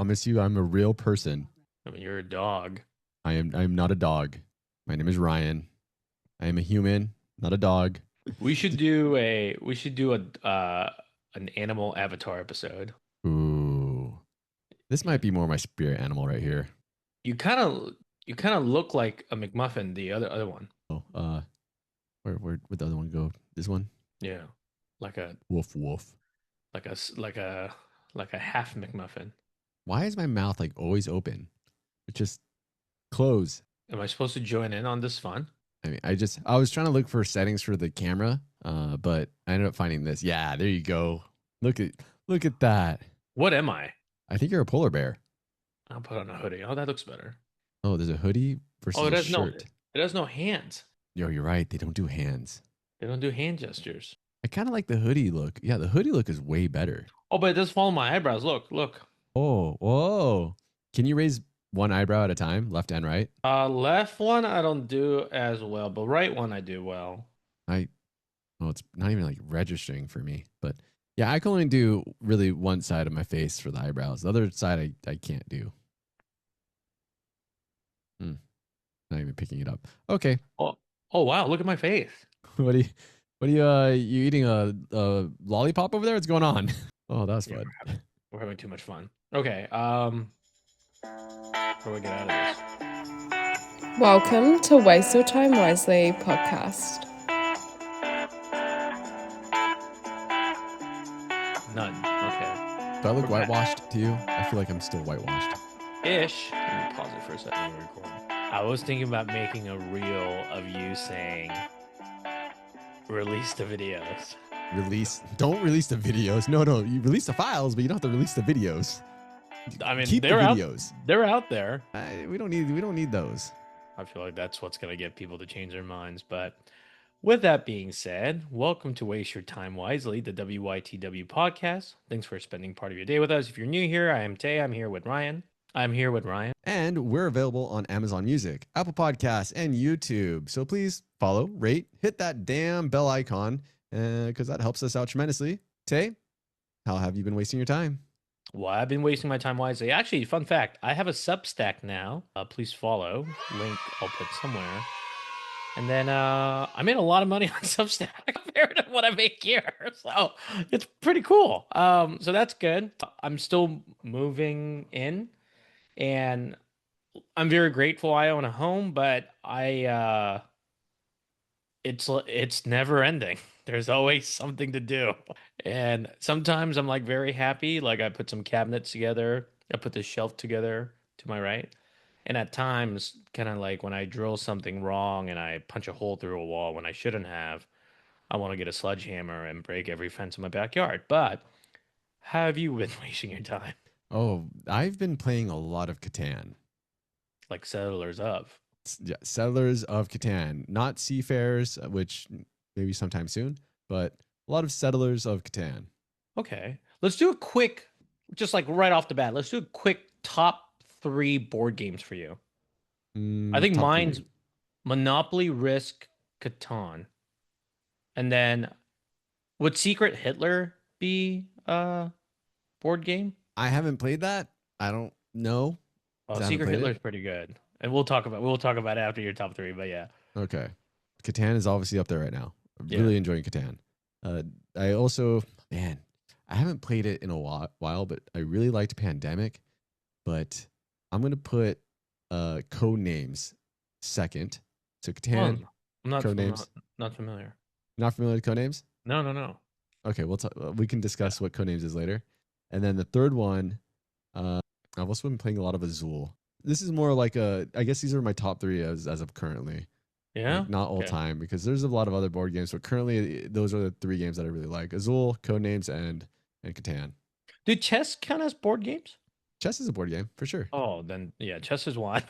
promise you I'm a real person. I mean, you're a dog. I'm not a dog. My name is Ryan. I am a human, not a dog. We should do an animal avatar episode. Ooh. This might be more my spirit animal right here. You kind of look like a McMuffin, the other one. Oh, where'd the other one go? This one? Yeah. Like a Woof woof. like a half McMuffin. Why is my mouth like always open? It just close. Am I supposed to join in on this fun? I mean, I was trying to look for settings for the camera, but I ended up finding this. Yeah, there you go. Look at that. What am I? I think you're a polar bear. I'll put on a hoodie. Oh, that looks better. Oh, there's a hoodie versus it a has shirt. it has no hands. Yo, you're right. They don't do hands. They don't do hand gestures. I kind of like the hoodie look. Yeah, the hoodie look is way better. Oh, but it does follow my eyebrows. Look. Oh, whoa. Can you raise one eyebrow at a time, left and right? Left one I don't do as well, but right one I do well. It's not even like registering for me, but yeah, I can only do really one side of my face for the eyebrows. The other side I can't do. Not even picking it up. Okay. Oh wow, look at my face. What are you eating a lollipop over there? What's going on? Oh, that was fun. We're having too much fun. Okay. How do we get out of this? Welcome to Waste Your Time Wisely podcast. None. Okay. Do I look whitewashed to you? I feel like I'm still whitewashed. Ish. Let me pause it for a second. I was thinking about making a reel of you saying, release the videos. Don't release the videos. No, you release the files, but you don't have to release the videos. I mean, keep the videos. They're out there. We don't need those. I feel like that's what's going to get people to change their minds. But with that being said, welcome to Waste Your Time Wisely, the WYTW podcast. Thanks for spending part of your day with us. If you're new here, I am Tae. I'm here with Ryan. And we're available on Amazon Music, Apple Podcasts, and YouTube. So please follow, rate, hit that damn bell icon, because that helps us out tremendously. Tae, how have you been wasting your time? Well, I've been wasting my time wisely. Actually, fun fact, I have a Substack now. Please follow. Link I'll put somewhere. And then I made a lot of money on Substack compared to what I make here. So it's pretty cool. So that's good. I'm still moving in. And I'm very grateful I own a home, but it's never ending. There's always something to do. And sometimes I'm like very happy. Like I put some cabinets together. I put this shelf together to my right. And at times, kind of like when I drill something wrong and I punch a hole through a wall when I shouldn't have, I want to get a sledgehammer and break every fence in my backyard. But how have you been wasting your time? Oh, I've been playing a lot of Catan. Like Settlers of. Yeah, Settlers of Catan. Not Seafarers, which maybe sometime soon, but a lot of Settlers of Catan. Okay. Let's do a quick, just like right off the bat, let's do a quick top 3 board games for you. I think mine's 3. Monopoly, Risk, Catan. And then would Secret Hitler be a board game? I haven't played that. I don't know. Oh, Secret Hitler's pretty good. And we'll talk about it after your top 3, but yeah. Okay. Catan is obviously up there right now. I'm really enjoying Catan. I also, I haven't played it in a while, but I really liked Pandemic. But I'm going to put Code Names second. So Catan, Code Names. Not familiar. Not familiar with Code Names? No. Okay, we can discuss what Code Names is later. And then the third one, I've also been playing a lot of Azul. This is more like I guess these are my top 3 as of currently. Yeah? Like not all time, because there's a lot of other board games, but currently those are the 3 games that I really like. Azul, Codenames, and Catan. Do chess count as board games? Chess is a board game, for sure. Oh, then yeah, chess is 1.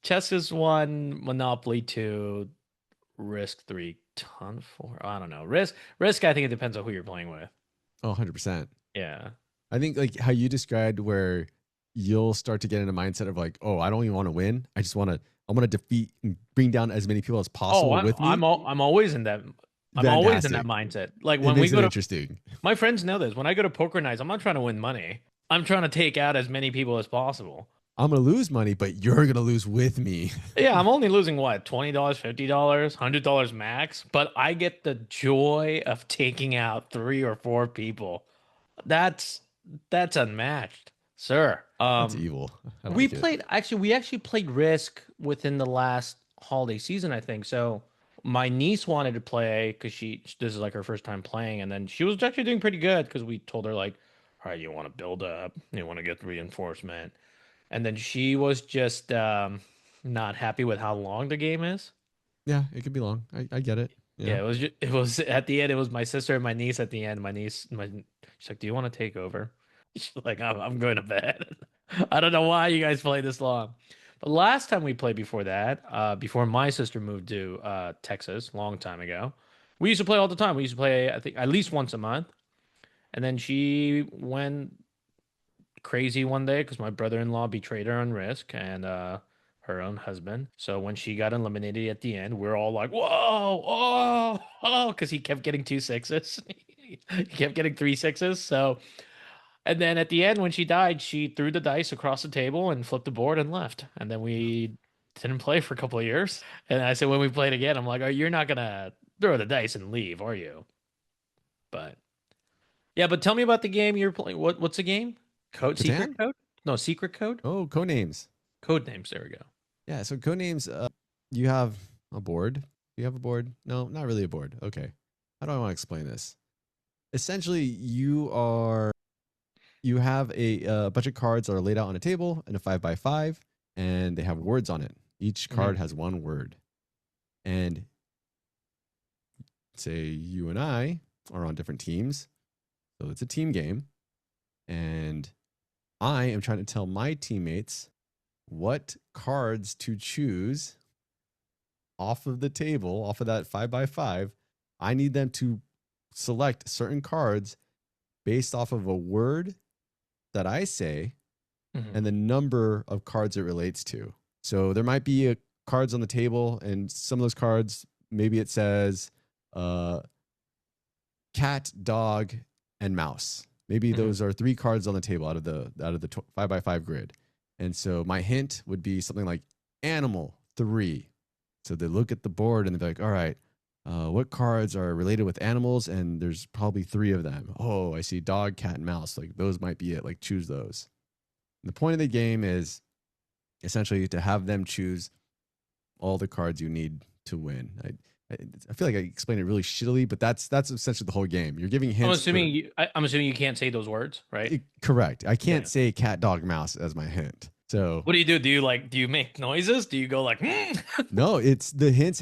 Chess is 1, Monopoly 2, Risk 3, Ton 4. I don't know. Risk, I think it depends on who you're playing with. Oh, 100%. Yeah. I think like how you described where you'll start to get in a mindset of like, oh, I don't even want to win. I want to defeat and bring down as many people as possible with me. I'm always in that. Always in that mindset. Like when we go to, interesting. My friends know this. When I go to poker nights, I'm not trying to win money. I'm trying to take out as many people as possible. I'm gonna lose money, but you're gonna lose with me. Yeah, I'm only losing what, $20, $50, $100 max, but I get the joy of taking out 3 or 4 people. That's that's unmatched, sir. That's evil. I We like it. played we actually played Risk within the last holiday season, I think. So my niece wanted to play because this is like her first time playing, and then she was actually doing pretty good because we told her like, all right, you want to build up, you want to get reinforcement, and then she was just not happy with how long the game is. Yeah, it could be long. I get it. Yeah, Yeah. it was at the end. It was my sister and my niece at the end. She's like, "Do you want to take over?" She's like, I'm going to bed." I don't know why you guys play this long. But last time we played before that, before my sister moved to Texas, long time ago, we used to play all the time. We used to play, I think, at least once a month. And then she went crazy one day because my brother-in-law betrayed her on Risk and her own husband. So when she got eliminated at the end, we're all like, "Whoa, oh, oh," because he kept getting 2 6s. He kept getting 3 6s. So, and then at the end, when she died, she threw the dice across the table and flipped the board and left. And then we didn't play for a couple of years. And I said, when we played again, I'm like, "Oh, you're not gonna throw the dice and leave, are you?" But yeah, but tell me about the game you're playing. What's the game? Code secret Catan? code? No, secret code? Oh, codenames. Code names. There we go. Yeah, so codenames, you have a board. Do you have a board? No, not really a board. Okay. How do I want to explain this? Essentially, you have a bunch of cards that are laid out on a table in a 5x5, and they have words on it. Each card has one word. And say you and I are on different teams. So it's a team game. And I am trying to tell my teammates what cards to choose off of the table, off of that 5x5. I need them to select certain cards based off of a word that I say and the number of cards it relates to. So there might be cards on the table, and some of those cards, maybe it says cat, dog, and mouse. Maybe those are 3 cards on the table out of the 5x5 grid. And so my hint would be something like animal 3. So they look at the board and they're like, all right, what cards are related with animals? And there's probably 3 of them. Oh, I see dog, cat, and mouse. Like those might be it. Like choose those. And the point of the game is essentially to have them choose all the cards you need to win. I feel like I explained it really shittily, but that's essentially the whole game. You're giving hints. I'm assuming you can't say those words, right? Correct. I can't say cat, dog, mouse as my hint. So what do you do? Do you make noises? Do you go like? No, it's the hints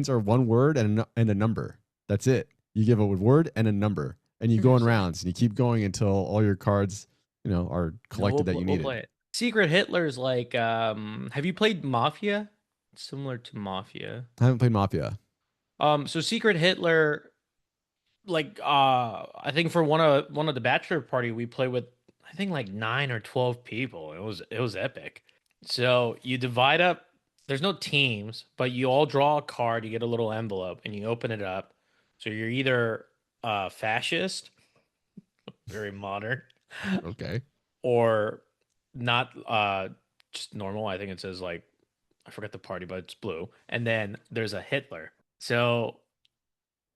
are one word and a number. That's it. You give a word and a number, and you go in rounds, and you keep going until all your cards, are collected that you need. Play it. Secret Hitler's like, have you played Mafia? It's similar to Mafia. I haven't played Mafia. So Secret Hitler, like, I think for one of the bachelor party we played with, I think like 9 or 12 people. It was epic. So you divide up. There's no teams, but you all draw a card. You get a little envelope, and you open it up. So you're either fascist, very modern, Okay, or not, just normal. I think it says like, I forgot the party, but it's blue. And then there's a Hitler. So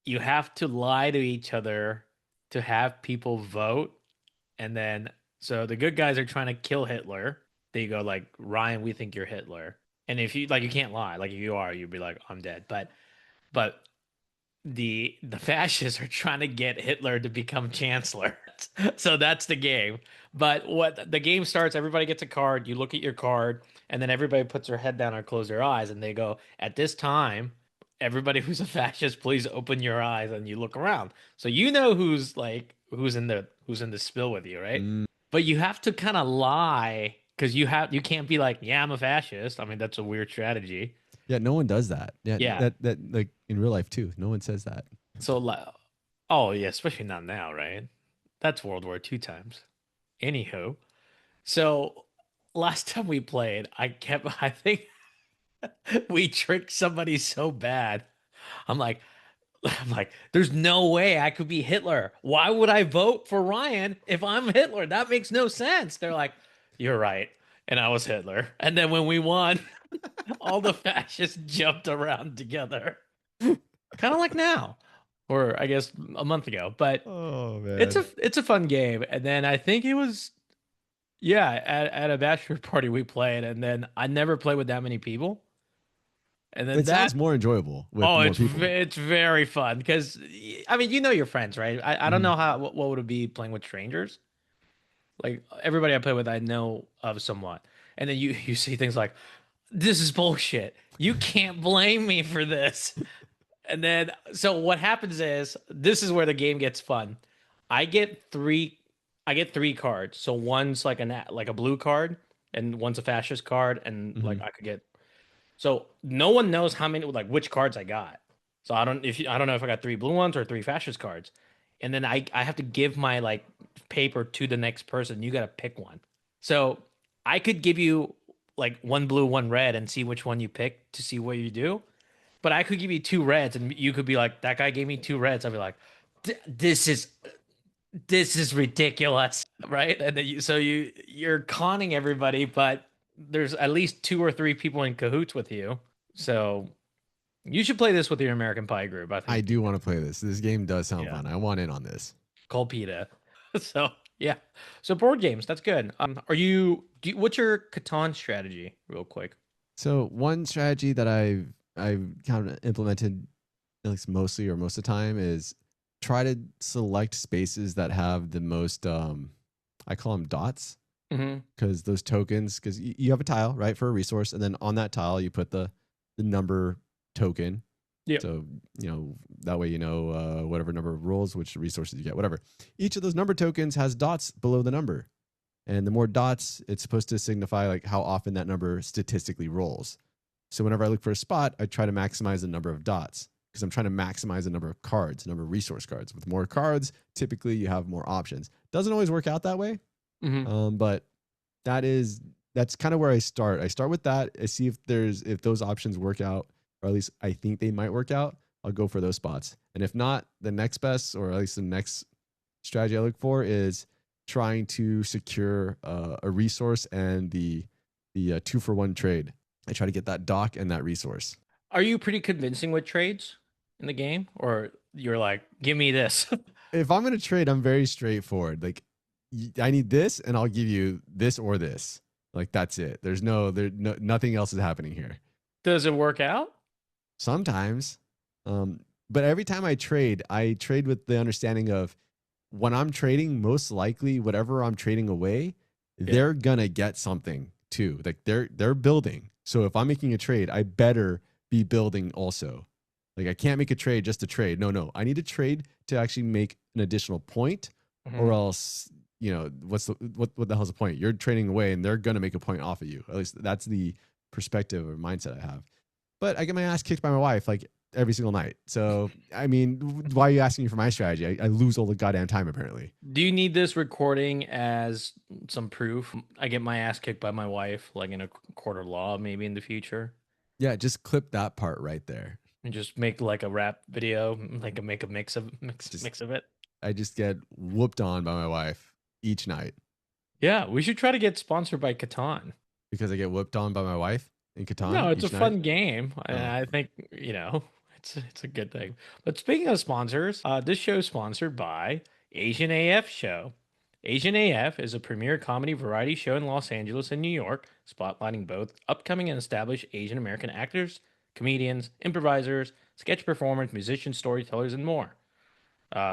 you have to lie to each other to have people vote. And then, so the good guys are trying to kill Hitler. They go like, Ryan, we think you're Hitler. And if you like, you can't lie. Like if you are, you'd be like, I'm dead. But the fascists are trying to get Hitler to become chancellor. So that's the game. But what the game starts, everybody gets a card. You look at your card, and then everybody puts their head down or close their eyes, and they go, at this time, everybody who's a fascist, please open your eyes, and you look around. So you know who's in the spill with you, right? But you have to kind of lie because you can't be like, yeah, I'm a fascist. I mean, that's a weird strategy. Yeah, no one does that. Yeah. That like in real life too. No one says that. So, oh yeah, especially not now, right? That's World War II times. Anywho, so last time we played, I think we tricked somebody so bad. I'm like, I'm like, there's no way I could be Hitler. Why would I vote for Ryan if I'm Hitler? That makes no sense. They're like, you're right. And I was Hitler. And then when we won, all the fascists jumped around together. Kind of like now. Or I guess a month ago. But Oh it's man. a fun game. And then I think it was at a bachelor party we played, and then I never played with that many people. And then It that sounds more enjoyable with more people. it's very fun because I mean you know your friends, right? I don't Mhm. know what would it be playing with strangers. Like everybody I play with, I know of somewhat, and then you see things like this is bullshit. You can't blame me for this. And then so what happens is this is where the game gets fun. I get three I get three cards. So one's like a blue card and one's a fascist card and like Mhm. I could get so no one knows how many like which cards I got. So I don't know if I got three blue ones or three fascist cards. And then I have to give my like paper to the next person. You got to pick one. So I could give you like one blue, one red and see which one you pick to see what you do. But I could give you two reds and you could be like that guy gave me two reds. I'd be like this is ridiculous, right? And then you're conning everybody, but there's at least two or three people in cahoots with you. So you should play this with your American Pie group. I I think, do want to play this. This game does sound yeah, fun. I want in on this. call PETA. So yeah, so board games, that's good. What's your Catan strategy, real quick? So one strategy that I've kind of implemented at least mostly or most of the time is try to select spaces that have the most I call them dots Mm-hmm. because those tokens because you have a tile right for a resource and then on that tile you put the number token. Yep. So that way whatever number of rolls, which resources you get, whatever. Each of those number tokens has dots below the number, and the more dots, it's supposed to signify like how often that number statistically rolls. So whenever I look for a spot, I try to maximize the number of dots because I'm trying to maximize the number of cards, number of resource cards. With more cards, typically you have more options. Doesn't always work out that way, Mm-hmm. but that's kind of where I start. I start with that. I see if those options work out, or at least I think they might work out. I'll go for those spots. And if not, the next best, or at least the next strategy I look for is trying to secure a resource and the 2-for-1 trade. I try to get that dock and that resource. Are you pretty convincing with trades in the game, or you're like, give me this? If I'm going to trade, I'm very straightforward. Like I need this and I'll give you this or this. Like that's it. Nothing else is happening here. Does it work out? Sometimes. Um, but every time I trade with the understanding of when I'm trading, most likely whatever I'm trading away, Yeah. they're gonna get something too. Like they're building. So if I'm making a trade, I better be building also. Like I can't make a trade just to trade. No. I need to trade to actually make an additional point, or Mhm. else what the hell's the point? You're trading away and they're gonna make a point off of you. At least that's the perspective or mindset I have. But I get my ass kicked by my wife like every single night. So I mean, why are you asking me for my strategy? I lose all the goddamn time apparently. Do you need this recording as some proof? I get my ass kicked by my wife, like in a court of law, maybe in the future, Yeah, just clip that part right there. and just make like a rap video, like make a Just mix of it. I just get whooped on by my wife each night Yeah, we should try to get sponsored by Catan. because I get whooped on by my wife in No, Catan it's a each night. fun game, and Oh, I think it's a good thing. But speaking of sponsors, this show is sponsored by Asian AF Show. Asian AF is a premier comedy variety show in Los Angeles and New York, spotlighting both upcoming and established Asian American actors, comedians, improvisers, sketch performers, musicians, storytellers, and more.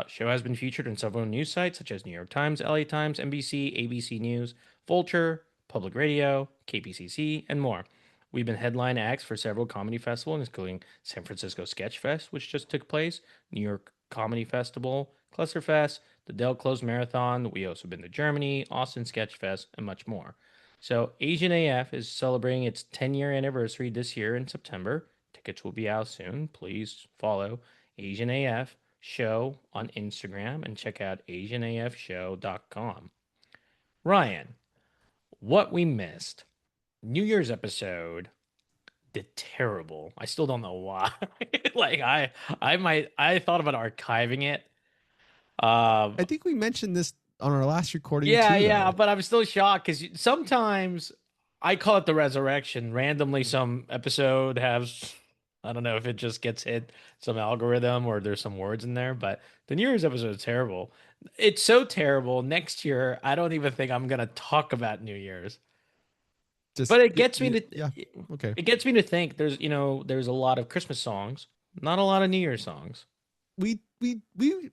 Show has been featured in several news sites such as New York Times, LA Times, NBC, ABC News, Vulture, Public Radio, KPCC, and more. We've been headline acts for several comedy festivals, including San Francisco Sketch Fest, which just took place, New York Comedy Festival, Cluster Fest, the Del Close Marathon. We also been to Germany, Austin Sketch Fest, and much more. So Asian AF is celebrating its 10-year anniversary this year in September. Tickets will be out soon. Please follow Asian AF Show on Instagram and check out AsianAFshow.com. Ryan, what we missed. New Year's episode. did terrible. I still don't know why. Like I thought about archiving it. I think we mentioned this on our last recording Yeah, too, yeah, though. but I'm still shocked because sometimes I call it the resurrection. Randomly, some episode has, I don't know if it just gets hit some algorithm or there's some words in there, but the New Year's episode is terrible. It's so terrible. Next year, I don't even think I'm gonna talk about New Year's. Just But it gets me to yeah, okay. it gets me to think there's a lot of Christmas songs, not a lot of New Year's songs. We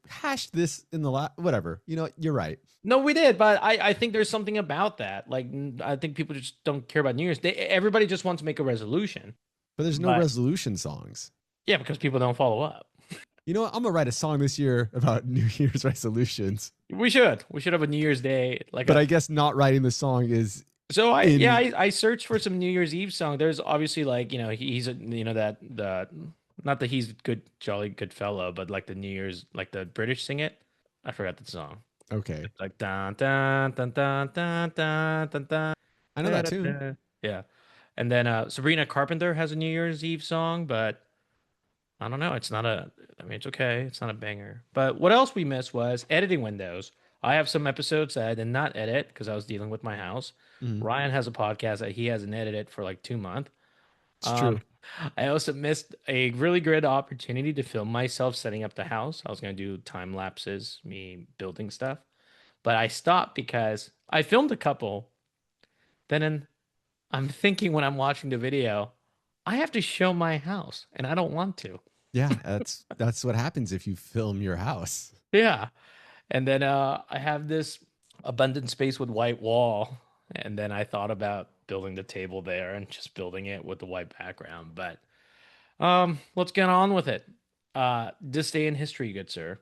hashed this in the whatever. You know, you're right. No, we did, but I think there's something about that. Like I think people just don't care about New Year's. Everybody just wants to make a resolution. But there's no But resolution songs. yeah, because people don't follow up. You know what? I'm gonna write a song this year about New Year's resolutions. We should have a New Year's Day But I guess not writing the song is so I searched for some New Year's Eve song. There's obviously like he's a that the not that he's good jolly good fellow, but like the New Year's like the British sing it. I forgot the song. okay. Like dun dun dun dun dun dun dun dun. I know that tune. Yeah, and then Sabrina Carpenter has a New Year's Eve song, but I don't know. It's not a. I mean, it's okay. It's not a banger. But what else we missed was editing windows. I have some episodes that I did not edit because I was dealing with my house. Mhm. Ryan has a podcast that he hasn't edited for like 2 months. It's true. I also missed a really good opportunity to film myself setting up the house. I was going to do time lapses, me building stuff, but I stopped because I filmed a couple. I'm thinking when I'm watching the video, I have to show my house, and I don't want to. Yeah, that's what happens if you film your house. Yeah. And then I have this abundant space with white wall. And then I thought about building the table there and just building it with the white background. But let's get on with it. This day in history, good sir.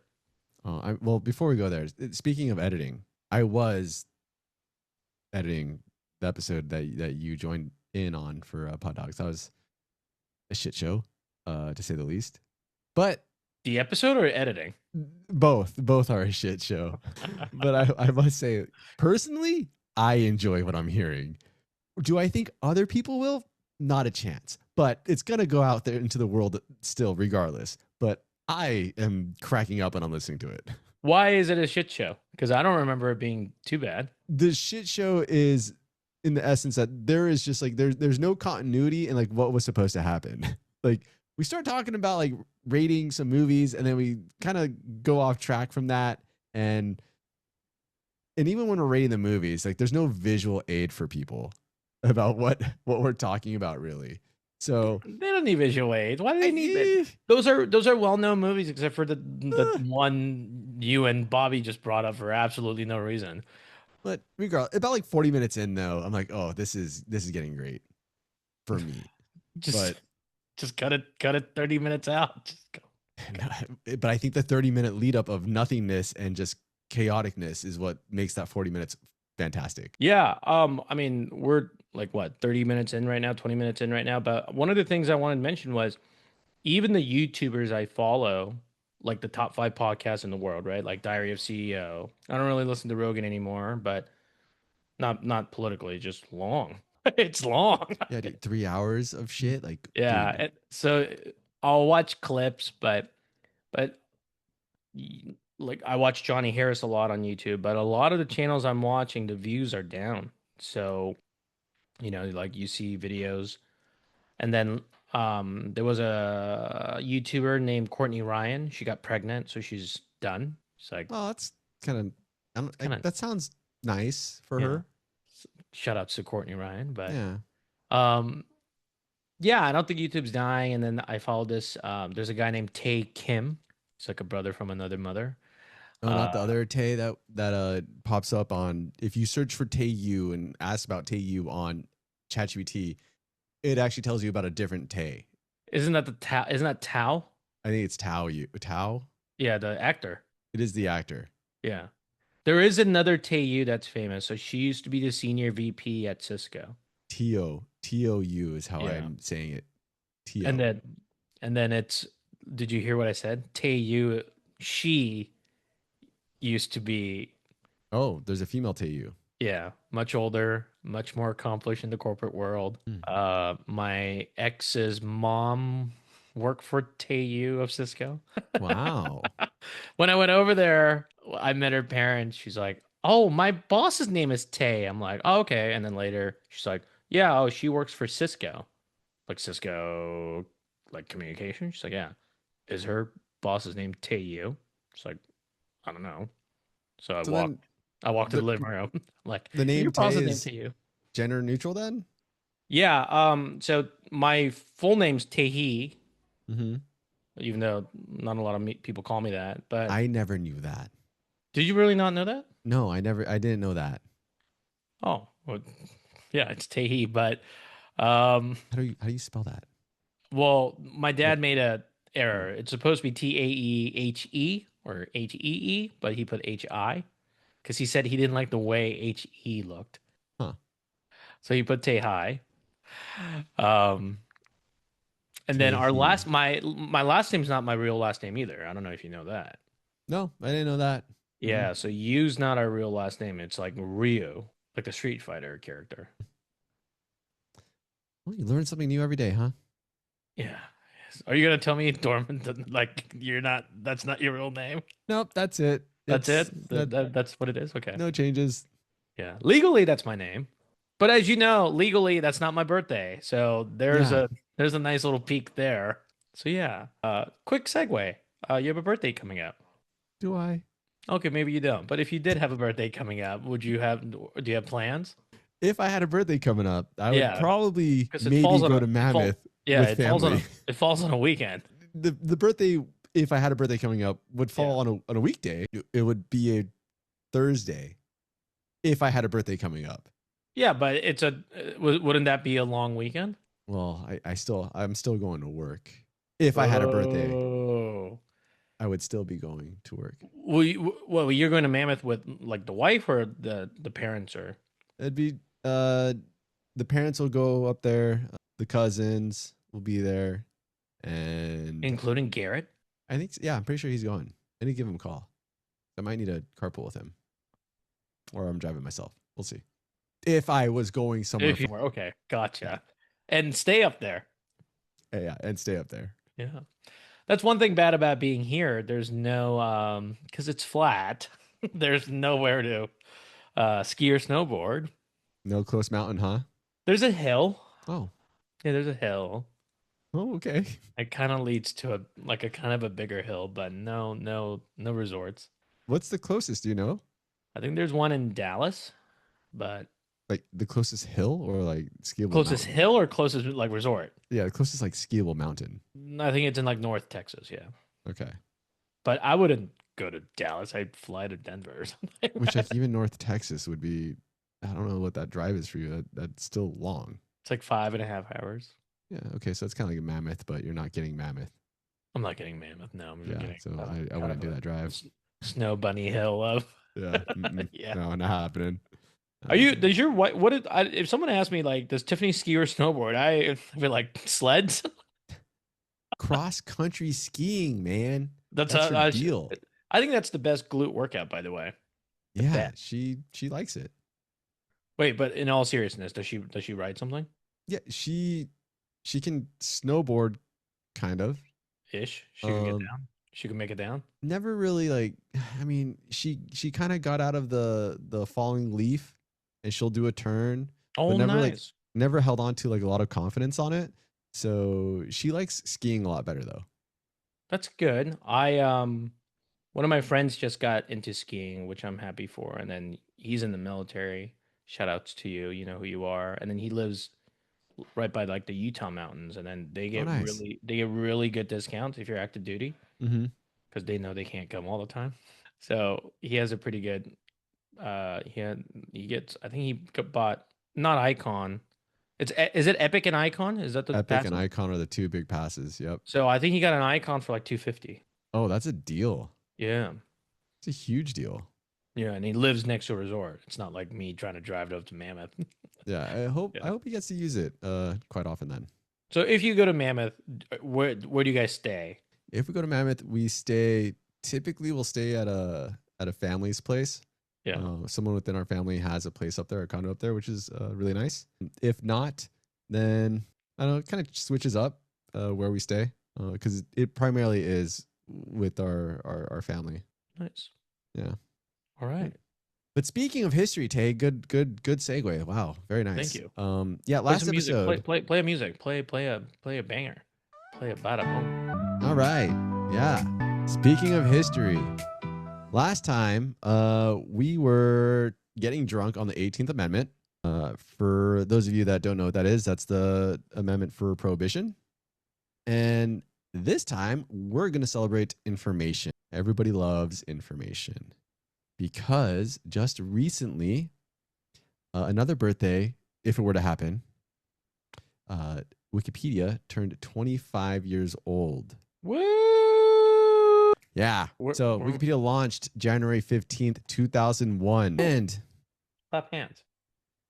Well, before we go there, speaking of editing, I was editing the episode that you joined in on for Pod Dogs. That was a shit show, to say the least. But The episode or editing? both are a shit show. But I must say, personally, I enjoy what I'm hearing. Do I think other people will? Not a chance. But it's gonna go out there into the world still, regardless. But I am cracking up when I'm listening to it. Why is it a shit show? Because I don't remember it being too bad. The shit show is in the essence that there is just like there's no continuity in like what was supposed to happen. Like we start talking about like rating some movies and then we kind of go off track from that, and even when we're rating the movies, like there's no visual aid for people about what we're talking about really. So They don't need visual aids. Why do they need it? Those are well-known movies, except for the one you and Bobby just brought up for absolutely no reason. But regardless, about like 40 minutes in though, I'm like, oh, this is getting great for me. Just cut it 30 minutes out. Just go. But I think the 30-minute lead up of nothingness and just chaoticness is what makes that 40 minutes fantastic. Yeah. I mean, we're like what, 30 minutes in right now, 20 minutes in right now. But one of the things I wanted to mention was even the YouTubers I follow, like the top 5 podcasts in the world, right? Like Diary of CEO. I don't really listen to Rogan anymore, but not politically, just long. It's long. Yeah, dude, 3 hours of shit. Like, Yeah. dude. So I'll watch clips, but like I watch Johnny Harris a lot on YouTube, but a lot of the channels I'm watching, the views are down. So, like you see videos, and then there was a YouTuber named Courtney Ryan. She got pregnant, so she's done. It's like, Well, that's kind of that sounds nice for her. Shout out to Courtney Ryan, but yeah. Yeah, I don't think YouTube's dying. And then I followed this. There's a guy named Tae Kim. He's like a brother from another mother. Oh, not the other Tae that pops up on, if you search for Tae and ask about Tae on ChatGPT, it actually tells you about a different Tae. Isn't that Tao? Isn't that Tao? I think it's Tao. Yeah, the actor. It is the actor. Yeah. There is another Tae that's famous. So she used to be the senior VP at Cisco. Tou is how I'm saying it. Tio. And then it's, did you hear what I said? Tae, she used to be. Oh, there's a female Tae. Yeah, much older, much more accomplished in the corporate world. My ex's mom worked for Tae of Cisco. Wow. When I went over there, I met her parents. She's like, "Oh, my boss's name is Tae." I'm like, "Oh, okay." And then later, she's like, "Yeah, oh, she works for Cisco, like Cisco, like communication." She's like, "Yeah, is her boss's name Tae?" She's like, "I don't know." So So then I walked to the the living room. I'm like, the "Is name your Tay boss's name is Tae?" gender neutral then? Yeah. So my full name's Tae, Mm-hmm. even though not a lot of people call me that. But I never knew that. did you really not know that? No, I didn't know that. Oh, well, yeah, it's Tae. But um, How do you spell that? well, my Like, dad made a error. It's supposed to be Taehe or Hee, but he put Hi because he said he didn't like the way He looked. huh. So he put Tae. Um, and then our Tehi. last my last name's not my real last name either. I don't know if you know that. No, I didn't know that. Mm-mm. Yeah, so Yu's not our real last name. It's like Ryu, like the Street Fighter character. Well, you learn something new every day, huh? Yeah. Are you gonna tell me Dorman like you're not that's not your real name? Nope, that's it. That's It's it? that That's what it is? Okay. no changes. Yeah. Legally that's my name. But as you know, legally that's not my birthday. So Yeah. there's a nice little peak there. So yeah. Quick segue. You have a birthday coming up. Do I? Okay, maybe you don't. But if you did have a birthday coming up, do you have plans? If I had a birthday coming up, I would Yeah, probably because maybe go to Mammoth yeah, with family. it falls on a weekend. The birthday, if I had a birthday coming up, would fall Yeah. on a weekday. It would be a Thursday if I had a birthday coming up. Yeah, but wouldn't that be a long weekend? Well, I'm still going to work. If I had a birthday, Oh. I would still be going to work. Well, you're going to Mammoth with like the wife or the parents or It'd be the parents will go up there, the cousins will be there, and including Garrett? I think yeah, I'm pretty sure he's going. I need to give him a call. I might need a carpool with him, or I'm driving myself. We'll see. If I was going somewhere, If you were okay, gotcha. And stay up there. yeah, and stay up there. Yeah. That's one thing bad about being here. There's no because it's flat. There's nowhere to ski or snowboard. No close mountain, huh? There's a hill. Oh, Yeah, there's a hill. oh, okay. It kind of leads to a kind of a bigger hill, but no resorts. What's the closest? Do you know? I think there's one in Dallas, but Like the closest hill or like skiable closest mountain? hill or closest like resort. Yeah, the closest like skiable mountain. I think it's in like North Texas, yeah. Okay. But I wouldn't go to Dallas. I'd fly to Denver or something. Which like even North Texas would be, I don't know what that drive is for you. That's still long. It's like 5.5 hours. Yeah. Okay. So it's kind of like a Mammoth, but you're not getting Mammoth. I'm not getting Mammoth. No, I'm Yeah. getting So I wouldn't do that drive. Snow bunny hill of Yeah. Mm-mm. yeah. No, not happening. Are you? Does your what did if someone asked me like, does Tiffany ski or snowboard? I feel like sleds. cross country skiing, man? That's That's her deal. I think that's the best glute workout, by the way. Yeah. bet. She likes it. Wait, but in all seriousness, does she ride something? Yeah. She can snowboard, kind of. Ish. She can get down. She can make it down. Never really like. I mean, she kind of got out of the falling leaf, and she'll do a turn, Oh, but never like nice. never held on to like a lot of confidence on it. So she likes skiing a lot better though. That's good. One of my friends just got into skiing, which I'm happy for, and then he's in the military. Shout outs to you. You know who you are. And then he lives right by like the Utah mountains, and then they get nice. really good discounts if you're active duty Mm-hmm. because they know they can't come all the time. So he has a pretty good. He gets. I think he bought not Icon. Is it Epic and Icon? Is that the Epic passes? and Icon are the two big passes. Yep. So I think he got an Icon for like 250. Oh, that's a deal. Yeah. It's a huge deal. Yeah, and he lives next to a resort. It's not like me trying to drive up to Mammoth. Yeah, I hope Yeah. he gets to use it quite often then. So if you go to Mammoth, where do you guys stay? If we go to Mammoth, we'll stay at a family's place. Yeah. Someone within our family has a place up there, a condo up there, which is really nice. If not, then I don't know, it kind of switches up where we stay because it primarily is with our family. Nice. Yeah. All right. But speaking of history, Tay, good segue. Wow, very nice. Thank you. Yeah, Play last some music. episode. Play a music. Play a banger. Play a bada boom. All right. Yeah. Speaking of history, last time we were getting drunk on the 18th Amendment. For those of you that don't know what that is, that's the amendment for prohibition. And this time we're going to celebrate information. Everybody loves information because just recently, another birthday, if it were to happen, Wikipedia turned 25 years old. Woo! Yeah. So Wikipedia launched January 15th, 2001. And clap hands.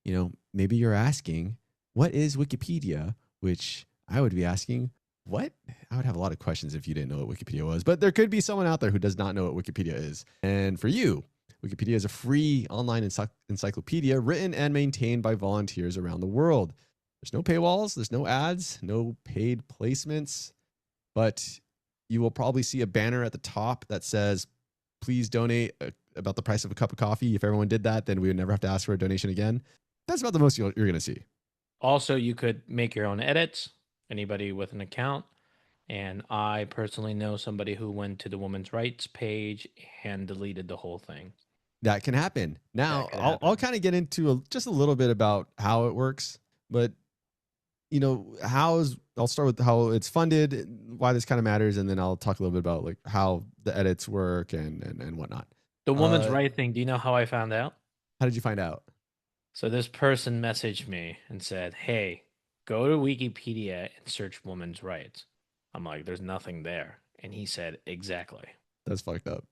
You know, maybe you're asking, what is Wikipedia? Which I would be asking, what? I would have a lot of questions if you didn't know what Wikipedia was, but there could be someone out there who does not know what Wikipedia is. And for you, Wikipedia is a free online encyclopedia written and maintained by volunteers around the world. There's no paywalls, there's no ads, no paid placements, but you will probably see a banner at the top that says, please donate about the price of a cup of coffee. If everyone did that, then we would never have to ask for a donation again. That's about the most you're going to see. Also, you could make your own edits, anybody with an account. And I personally know somebody who went to the women's rights page and deleted the whole thing. That can happen. Now, I'll kind of get into just a little bit about how it works, but you know, I'll start with how it's funded, why this kind of matters, and then I'll talk a little bit about like how the edits work and whatnot. The women's right thing, do you know how I found out? How did you find out? So this person messaged me and said, hey, go to Wikipedia and search women's rights. I'm like, there's nothing there. And he said, exactly. That's fucked up.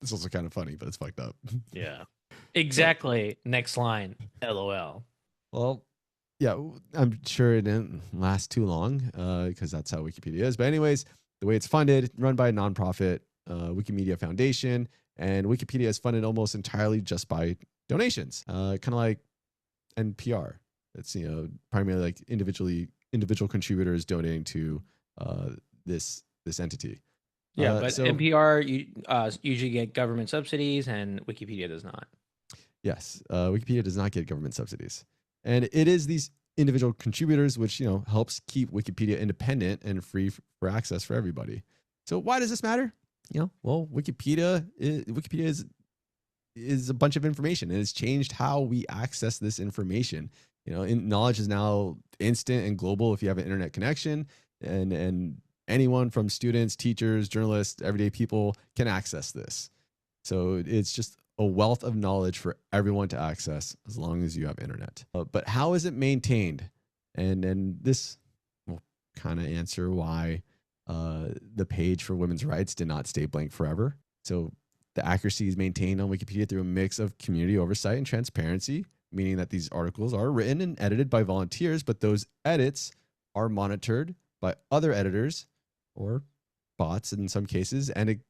It's also kind of funny, but it's fucked up. Yeah. Exactly. Next line. LOL. Well, yeah, I'm sure it didn't last too long because that's how Wikipedia is. But anyways, the way it's funded, run by a nonprofit, Wikimedia Foundation, and Wikipedia is funded almost entirely just by donations, kind of like NPR. It's, you know, primarily like individual contributors donating to this entity. Yeah, but so, NPR usually get government subsidies, and Wikipedia does not. Yes, Wikipedia does not get government subsidies, and it is these individual contributors which, you know, helps keep Wikipedia independent and free for access for everybody. So why does this matter? You know, well, Wikipedia is a bunch of information, and it's changed how we access this information. You know, knowledge is now instant and global if you have an internet connection, and anyone from students, teachers, journalists, everyday people can access this. So it's just a wealth of knowledge for everyone to access as long as you have internet. But how is it maintained? And this will kind of answer why the page for women's rights did not stay blank forever. So the accuracy is maintained on Wikipedia through a mix of community oversight and transparency, meaning that these articles are written and edited by volunteers, but those edits are monitored by other editors or bots in some cases and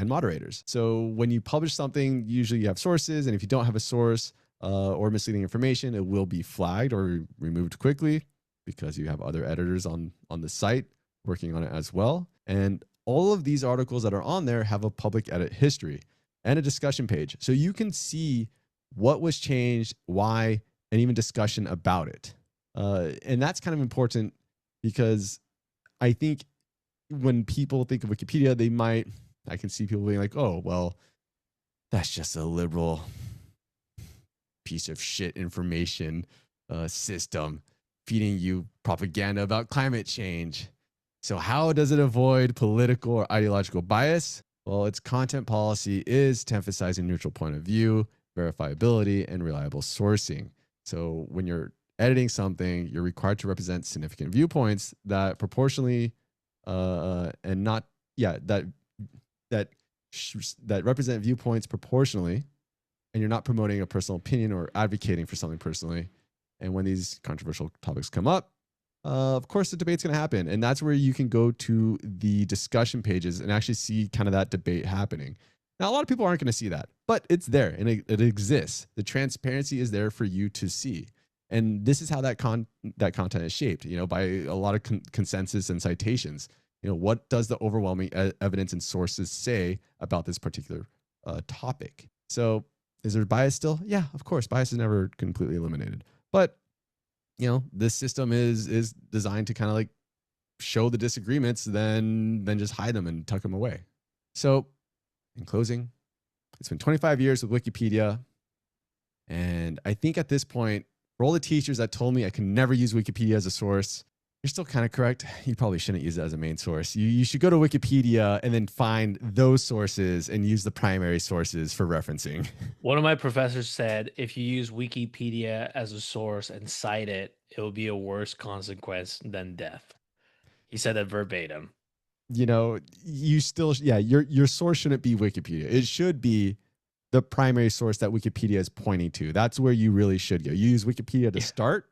moderators. So when you publish something, usually you have sources, and if you don't have a source or misleading information, it will be flagged or removed quickly because you have other editors on the site working on it as well. And all of these articles that are on there have a public edit history and a discussion page. So you can see what was changed, why, and even discussion about it. And that's kind of important because I think when people think of Wikipedia, I can see people being like, oh, well, that's just a liberal piece of shit information system feeding you propaganda about climate change. So how does it avoid political or ideological bias? Well, its content policy is to emphasize a neutral point of view, verifiability, and reliable sourcing. So when you're editing something, you're required to represent significant viewpoints that proportionally that represent viewpoints proportionally, and you're not promoting a personal opinion or advocating for something personally. And when these controversial topics come up, of course, the debate's going to happen. And that's where you can go to the discussion pages and actually see kind of that debate happening. Now, a lot of people aren't going to see that, but it's there and it exists. The transparency is there for you to see. And this is how that content is shaped, by a lot of consensus and citations. What does the overwhelming evidence and sources say about this particular topic? So is there bias still? Yeah, of course. Bias is never completely eliminated. But, this system is designed to kind of like show the disagreements, then just hide them and tuck them away. So in closing, it's been 25 years with Wikipedia. And I think at this point, for all the teachers that told me I can never use Wikipedia as a source, you're still kind of correct. You probably shouldn't use it as a main source. You should go to Wikipedia and then find those sources and use the primary sources for referencing. One of my professors said if you use Wikipedia as a source and cite it, it will be a worse consequence than death. He said that verbatim. You still, your source shouldn't be Wikipedia. It should be the primary source that Wikipedia is pointing to. That's where you really should go. You use Wikipedia to start,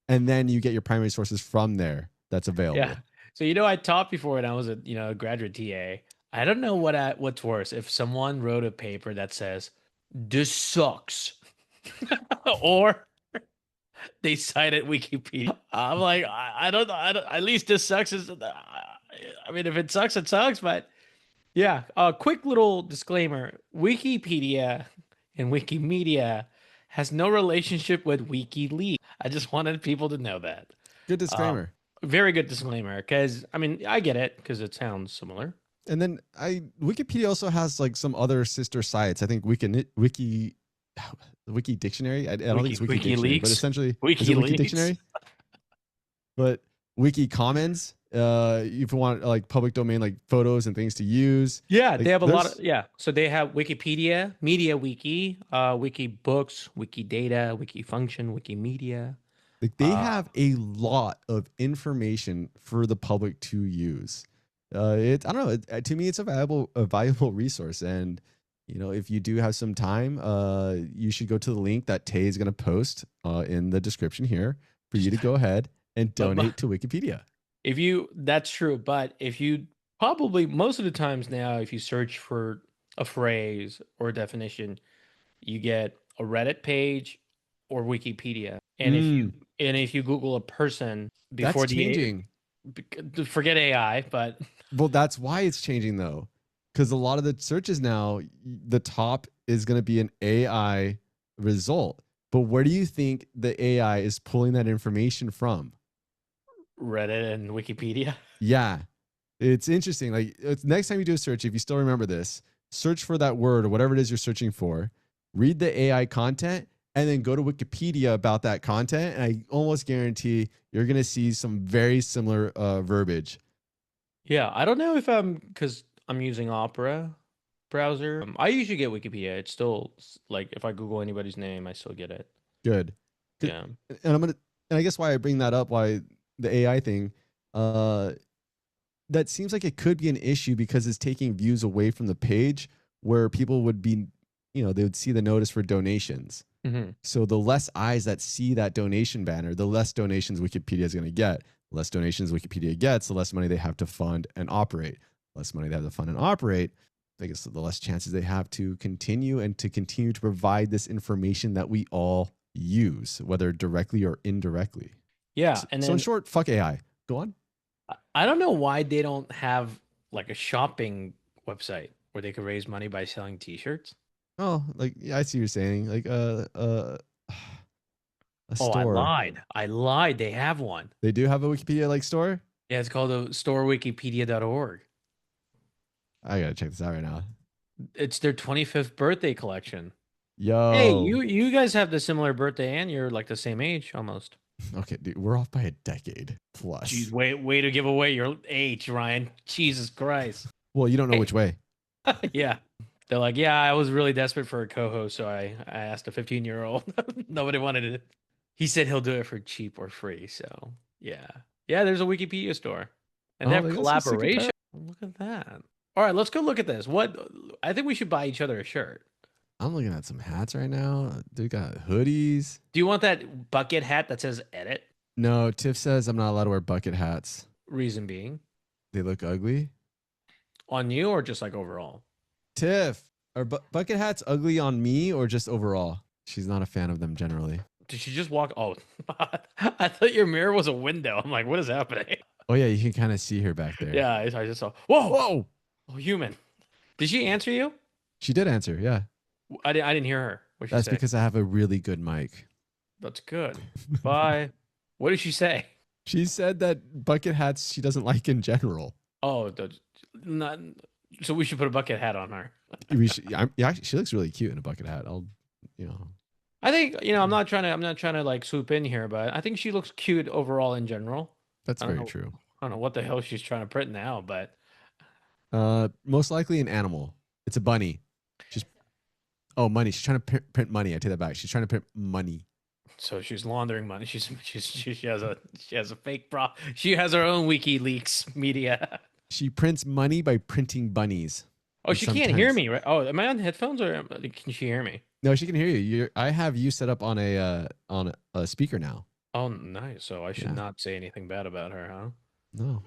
and then you get your primary sources from there that's available. Yeah. So, I taught before and I was a graduate TA. I don't know what's worse. If someone wrote a paper that says, this sucks, or they cited Wikipedia. I'm like, I don't know. At least this sucks. If it sucks, it sucks. But yeah, a quick little disclaimer. Wikipedia and Wikimedia has no relationship with WikiLeaks. I just wanted people to know that. Good disclaimer. Very good disclaimer. Because, I get it because it sounds similar. And then Wikipedia also has like some other sister sites. I think Wiki Dictionary. I don't think it's Wiki Dictionary, but essentially it's a Wiki Dictionary. But Wiki Commons, if you want like public domain, like photos and things to use. Yeah, they have a lot of, So they have Wikipedia, Media Wiki, Wiki Books, Wiki Data, Wiki Function, Wikimedia. Like they have a lot of information for the public to use. I don't know. To me, it's a valuable resource. And, if you do have some time, you should go to the link that Tae is going to post in the description here for you to go ahead and donate to Wikipedia. That's true. But if you probably most of the times now, if you search for a phrase or a definition, you get a Reddit page or Wikipedia. And if you Google a person before that's changing. Forget AI, but well, that's why it's changing though. Because a lot of the searches now, the top is going to be an AI result. But where do you think the AI is pulling that information from? Reddit and Wikipedia. Yeah. It's interesting. Like next time you do a search, if you still remember this, search for that word or whatever it is you're searching for, read the AI content, and then go to Wikipedia about that content. And I almost guarantee you're going to see some very similar verbiage. Yeah. I don't know if because I'm using Opera browser. I usually get Wikipedia. It's still like if I Google anybody's name, I still get it. Good. Yeah. And I guess why I bring that up, why the AI thing, that seems like it could be an issue because it's taking views away from the page where people would be, they would see the notice for donations. Mm-hmm. So the less eyes that see that donation banner, the less donations Wikipedia is going to get. The less donations Wikipedia gets, the less money they have to fund and operate. Less money they have to fund and operate, I guess the less chances they have to continue to provide this information that we all use, whether directly or indirectly. Yeah. So in short, fuck AI. Go on. I don't know why they don't have like a shopping website where they could raise money by selling T-shirts. Oh, like I see what you're saying. Like a store. I lied. They have one. They do have a Wikipedia like store? Yeah, it's called storewikipedia.org. I gotta check this out right now. It's their 25th birthday collection. Yo. Hey, you guys have the similar birthday and you're like the same age almost. Okay, dude, we're off by a decade plus. Jeez, way to give away your age, Ryan. Jesus Christ. Well, you don't know which way. Yeah. They're like, yeah, I was really desperate for a co-host, so I asked a 15-year-old. Nobody wanted it. He said he'll do it for cheap or free. So yeah. Yeah, there's a Wikipedia store. And they have collaboration. Look at that. All right, let's go look at this. I think we should buy each other a shirt. I'm looking at some hats right now. Dude got hoodies. Do you want that bucket hat that says edit? No, Tiff says I'm not allowed to wear bucket hats. Reason being? They look ugly. On you or just like overall? Tiff, are bucket hats ugly on me or just overall? She's not a fan of them generally. Did she just walk? Oh, I thought your mirror was a window. I'm like, what is happening? Oh yeah, you can kind of see her back there. Yeah, I just saw. Whoa, Whoa! oh, human. Did she answer you? She did answer. Yeah. I didn't hear her. What did she That's say? because I have a really good mic. That's good. Bye. What did she say? She said that bucket hats she doesn't like in general. Oh, not. So we should put a bucket hat on her. We should, yeah, she looks really cute in a bucket hat. I think I'm not trying to like swoop in here, but I think she looks cute overall in general. That's very true. I don't know what the hell she's trying to print now, but most likely an animal. It's a bunny. Money. She's trying to print money. I take that back. She's trying to print money. So she's laundering money. She has a fake prop. She has her own WikiLeaks media. She prints money by printing bunnies. Oh, she can't hear me, right? Oh, am I on headphones or can she hear me? No, she can hear you. I have you set up on a speaker now. Oh, nice. So I should not say anything bad about her, huh?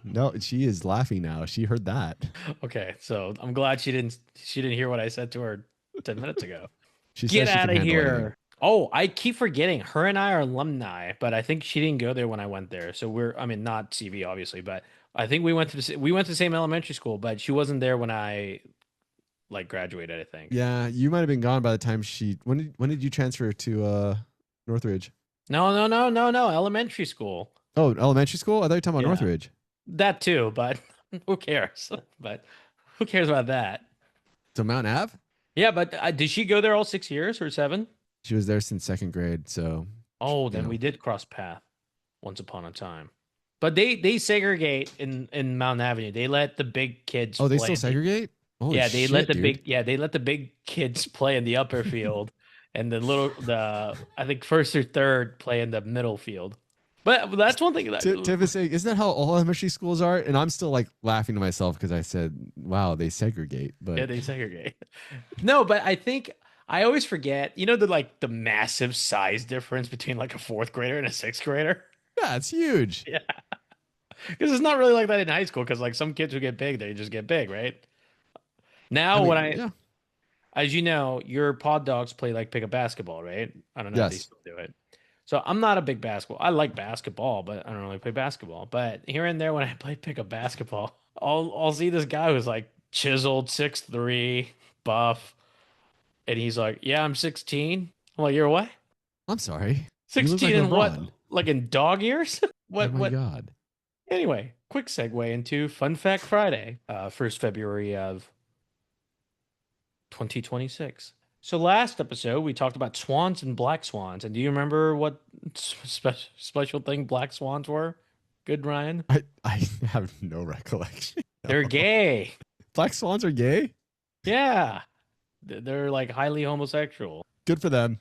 No, she is laughing now. She heard that. Okay, so I'm glad she didn't hear what I said to her 10 minutes ago. Get out of here. Oh, I keep forgetting. Her and I are alumni, but I think she didn't go there when I went there. So not CV obviously, but I think we went to the same elementary school, but she wasn't there when I graduated, I think. Yeah, you might have been gone by the time when did you transfer to Northridge? No, elementary school. Oh, elementary school? I thought you were talking about Northridge. That too, but who cares? But who cares about that? So Mount Ave? Yeah, but did she go there all 6 years or 7? She was there since 2nd grade, so. Oh, then we did cross path once upon a time. But they segregate in Mountain Avenue. They let the big kids. Oh, they still segregate? Holy they let the dude. they let the big kids play in the upper field, and the I think first or third play in the middle field. But that's one thing. Tiff is saying, isn't that how all elementary schools are? And I'm still laughing to myself because I said, "Wow, they segregate." But yeah, they segregate. No, but I think I always forget. The massive size difference between a 4th grader and a 6th grader. Yeah, it's huge. Yeah, because it's not really like that in high school. Because some kids who get big, they just get big, right? Now, as you know, your pod dogs play pickup basketball, right? I don't know if they still do it. So I'm not a big basketball. I like basketball, but I don't really play basketball. But here and there, when I play pickup basketball, I'll see this guy who's chiseled, 6'3", buff, and he's like, "Yeah, I'm 16." I'm like, "You're what?" I'm sorry. 16 in what? Like in dog years? What? Oh my God. Anyway, quick segue into Fun Fact Friday, 1st February of 2026. So last episode, we talked about swans and black swans. And do you remember what special thing black swans were? Good, Ryan? I have no recollection. They're gay. Black swans are gay? Yeah. They're highly homosexual. Good for them.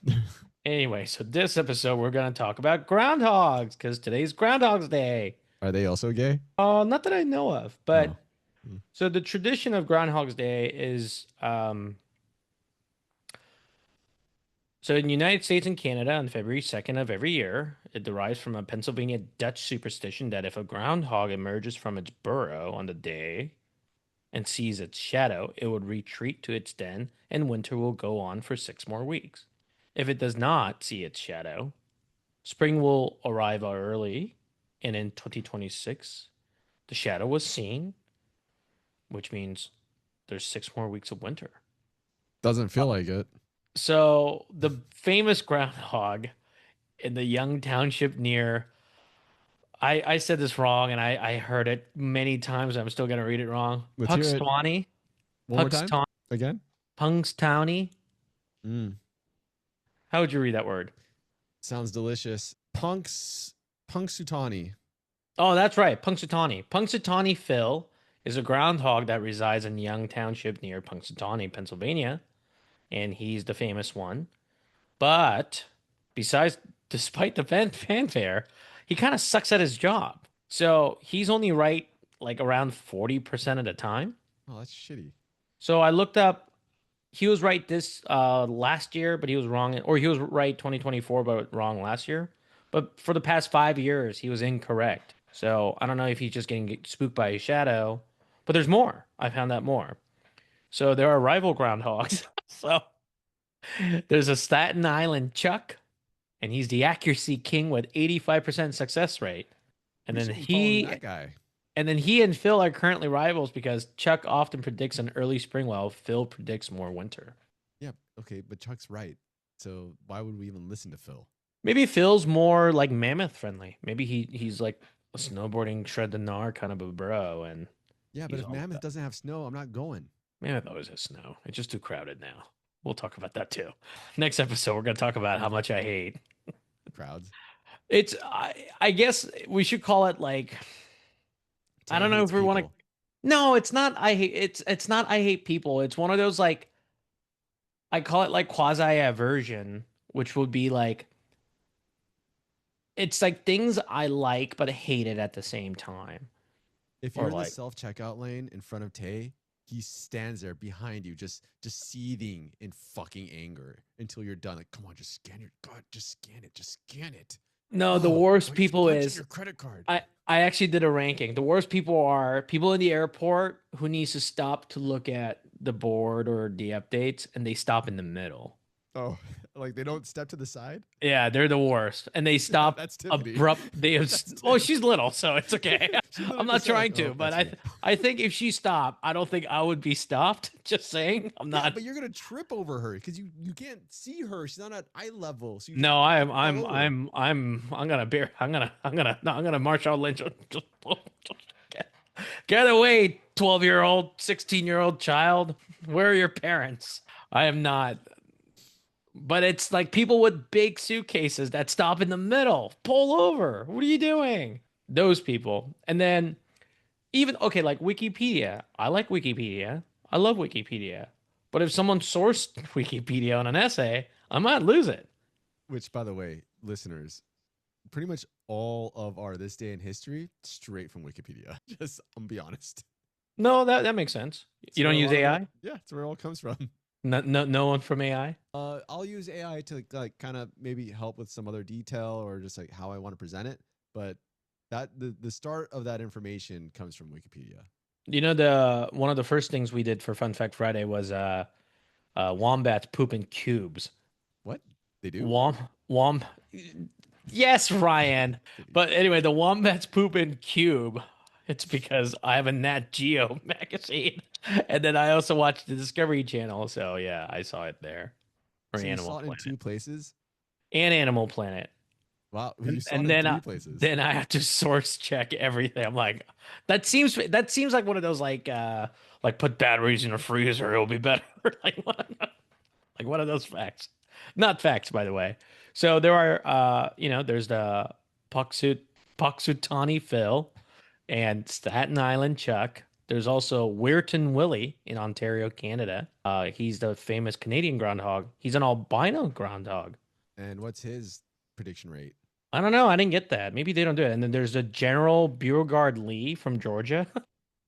Anyway, so this episode, we're going to talk about groundhogs because today's Groundhog's Day. Are they also gay? Not that I know of, but so the tradition of Groundhog's Day is so in the United States and Canada on February 2nd of every year, it derives from a Pennsylvania Dutch superstition that if a groundhog emerges from its burrow on the day and sees its shadow, it would retreat to its den and winter will go on for 6 more weeks. If it does not see its shadow, spring will arrive early, and in 2026, the shadow was seen, which means there's 6 more weeks of winter. Doesn't feel like it. So the famous groundhog in the Young Township near, I said this wrong and I heard it many times. I'm still going to read it wrong. Punxsutawney. One more time? Again? Punxsutawney. How would you read that word? Sounds delicious. Punxsutawney. Oh, that's right. Punxsutawney. Punxsutawney Phil is a groundhog that resides in Young Township near Punxsutawney, Pennsylvania. And he's the famous one. But despite the fanfare, he kind of sucks at his job. So he's only right around 40% of the time. Oh, that's shitty. So I looked up. He was right this last year, but he was wrong. Or he was right 2024, but wrong last year. But for the past 5 years, he was incorrect. So I don't know if he's just getting spooked by a shadow. But there's more. I found that more. So there are rival groundhogs. So there's a Staten Island Chuck, and he's the accuracy king with 85% success rate. And We then should be following he that guy. and then he and Phil are currently rivals because Chuck often predicts an early spring while Phil predicts more winter. Yeah, okay, but Chuck's right. So why would we even listen to Phil? Maybe Phil's more like mammoth friendly. Maybe he's like a snowboarding shred the gnar kind of a bro, and Yeah, but he's if all Mammoth about. doesn't have snow, I'm not going. Mammoth always has snow. It's just too crowded now. We'll talk about that too. Next episode, we're gonna talk about how much I hate. Crowds. It's I guess we should call it like I Tae don't know hates if we want to. people. No, it's not. I hate it's not. I hate people. It's one of those like I call it like quasi aversion, which would be like it's like things I like but hate it at the same time. If Or you're in the like self-checkout lane in front of Tay, he stands there behind you, just seething in fucking anger until you're done. Like, come on, just scan your God, just scan it, just scan it. no, the Oh, worst he's people punching is your credit card. I actually did a ranking. The worst people are people in the airport who needs to stop to look at the board or the updates and they stop in the middle. Oh, like they don't step to the side? Yeah, they're the worst. And they stop That's Tiffany. abrupt they have That's oh, she's little, so it's okay. She literally I'm not just said, like, trying to, "Oh, but that's me." I think if she stopped, I don't think I would be stopped. Just saying. I'm Yeah, not but you're gonna trip over her because you can't see her. She's not at eye level. So you No, I'm fall over. I'm gonna bear I'm gonna Marshawn Lynch. Get away, 12-year-old, 16-year-old child. Where are your parents? I am not. But it's like people with big suitcases that stop in the middle. Pull over. What are you doing? Those people. And then even okay, like Wikipedia. I like Wikipedia. I love Wikipedia. But if someone sourced Wikipedia on an essay, I might lose it. Which, by the way, listeners, pretty much all of our this day in history straight from Wikipedia. Just, I'm gonna be honest. No, that makes sense. It's You don't where a use lot of it- AI? yeah, it's where it all comes from. No one from AI? I'll use AI to like kind of maybe help with some other detail or just like how I want to present it. But that the start of that information comes from Wikipedia. You know, the one of the first things we did for Fun Fact Friday was wombats poop in cubes. What they do? Wom Yes, Ryan. But anyway, the wombats poop in cube. It's because I have a Nat Geo magazine. And then I also watched the Discovery Channel. So yeah, I saw it there. Or So you Animal saw it in Planet. 2 places. And Animal Planet. Wow, you saw And it in then 3 places. then I have to source check everything. I'm like, that seems like one of those like put batteries in a freezer, it'll be better. Like one of those facts. Not facts, by the way. So there are there's the Punxsutawney Phil and Staten Island Chuck. There's also Weirton Willie in Ontario, Canada. He's the famous Canadian groundhog. He's an albino groundhog. And what's his prediction rate? I don't know. I didn't get that. Maybe they don't do it. And then there's the General Beauregard Lee from Georgia.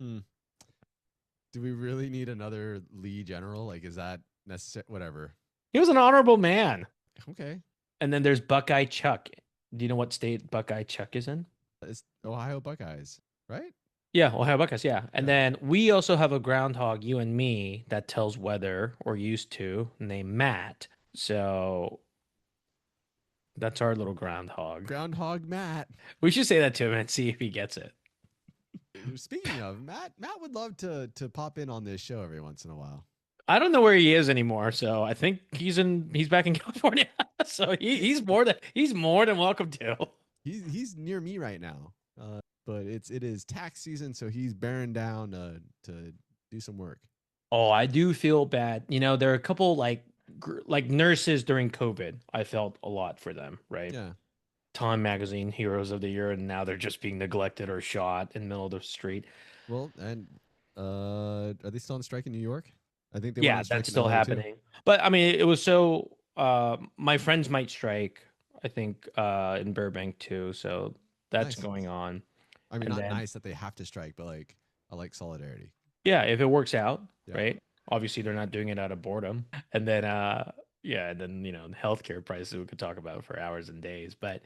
Do we really need another Lee general? Like, is that necessary? Whatever. He was an honorable man. Okay. And then there's Buckeye Chuck. Do you know what state Buckeye Chuck is in? It's Ohio Buckeyes, right? Yeah, Ohio Buckeyes, yeah. And Yeah. then we also have a groundhog, you and me, that tells weather, or used to, named Matt. So that's our little groundhog. Groundhog Matt. We should say that to him and see if he gets it. Speaking of Matt would love to pop in on this show every once in a while. I don't know where he is anymore, so I think he's back in California. So he's more than welcome to. He's near me right now, but it is tax season, so he's bearing down to do some work. Oh, I do feel bad. You know, there are a couple like nurses during COVID. I felt a lot for them, right? Yeah. Time Magazine Heroes of the Year, and now they're just being neglected or shot in the middle of the street. Well, and are they still on strike in New York? I think they Yeah, went on strike that's in still LA too. happening. But I mean, it was so. My friends might strike. I think in Burbank too. So that's Nice. going on. I mean, And not then- nice that they have to strike, but like I like solidarity. Yeah, if it works out, Yeah. right? Obviously, they're not doing it out of boredom. And then, yeah, and then healthcare prices we could talk about for hours and days. But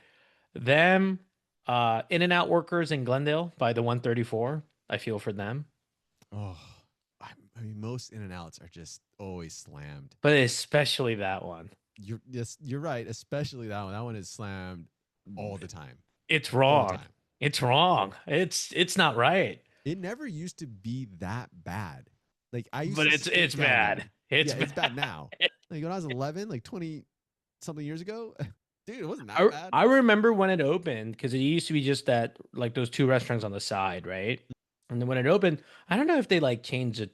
them, In-N-Out workers in Glendale by the 134, I feel for them. Oh, I mean, most In-N-Outs are just always slammed. But especially that one. You're right. Especially that one. That one is slammed all the time. It's All the wrong. time. It's wrong. It's not right. It never used to be that bad. Like I used But to it's skip down bad. there. It's It's bad now. Like when I was 11, like 20 something years ago, dude, it wasn't that bad. I remember when it opened because it used to be just that like those two restaurants on the side, right? And then when it opened, I don't know if they like changed it.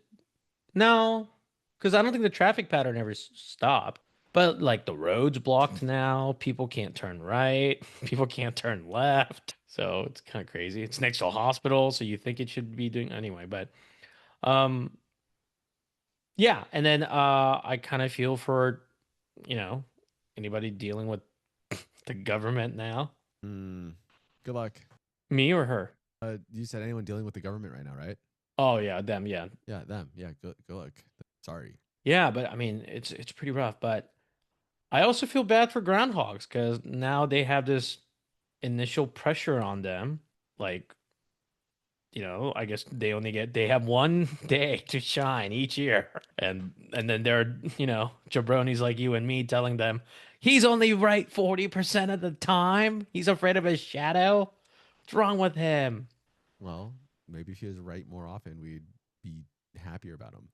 No, because I don't think the traffic pattern ever stopped. But like the road's blocked now. People can't turn right. People can't turn left. So it's kind of crazy. It's next to a hospital, so you think it should be doing anyway. But um, yeah. And then I kind of feel for anybody dealing with the government now. Good luck. Me or her? You said anyone dealing with the government right now, right? Oh yeah, them. Yeah, Yeah, them. Yeah, good luck. Sorry. yeah. But I mean, it's pretty rough. But I also feel bad for groundhogs because now they have this initial pressure on them. Like, I guess they have one day to shine each year, and then there are jabronis like you and me telling them he's only right 40% of the time. He's afraid of his shadow. What's wrong with him? Well, maybe if he was right more often, we'd be happier about him.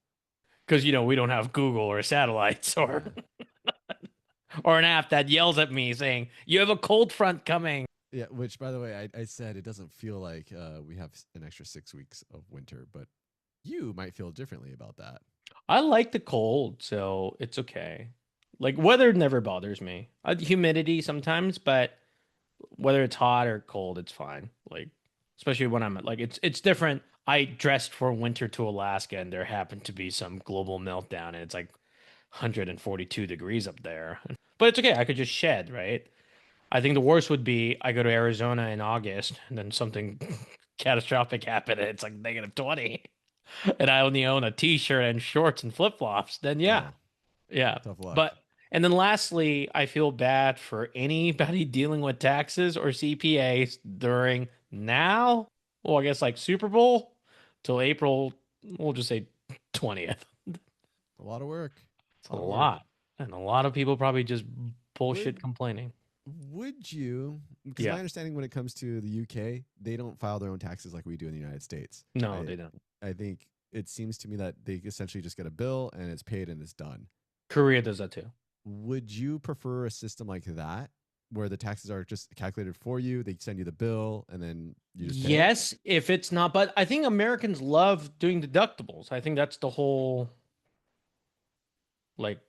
Because we don't have Google or satellites or or an app that yells at me saying you have a cold front coming. Yeah, which by the way, I said it doesn't feel like we have an extra 6 weeks of winter, but you might feel differently about that. I like the cold, so it's okay. Like weather never bothers me. Humidity sometimes, but whether it's hot or cold, it's fine. Like especially when I'm like it's different. I dressed for winter to Alaska, and there happened to be some global meltdown, and it's like 142 degrees up there. But it's okay. I could just shed, right? I think the worst would be I go to Arizona in August, and then something catastrophic happened, and it's like -20, and I only own a T-shirt and shorts and flip-flops. Then yeah, Oh, yeah. tough luck. But and then lastly, I feel bad for anybody dealing with taxes or CPAs during now. Well, I guess like Super Bowl till April. We'll just say 20th. a lot of work. It's a lot, and a lot of people probably just bullshit Would- complaining. Would you? Because Yeah. my understanding when it comes to the UK, they don't file their own taxes like we do in the United States. No, they don't. I think it seems to me that they essentially just get a bill and it's paid and it's done. Korea does that too. Would you prefer a system like that where the taxes are just calculated for you? They send you the bill and then you just pay it? Yes, if it's not, but I think Americans love doing deductibles. I think that's the whole, like,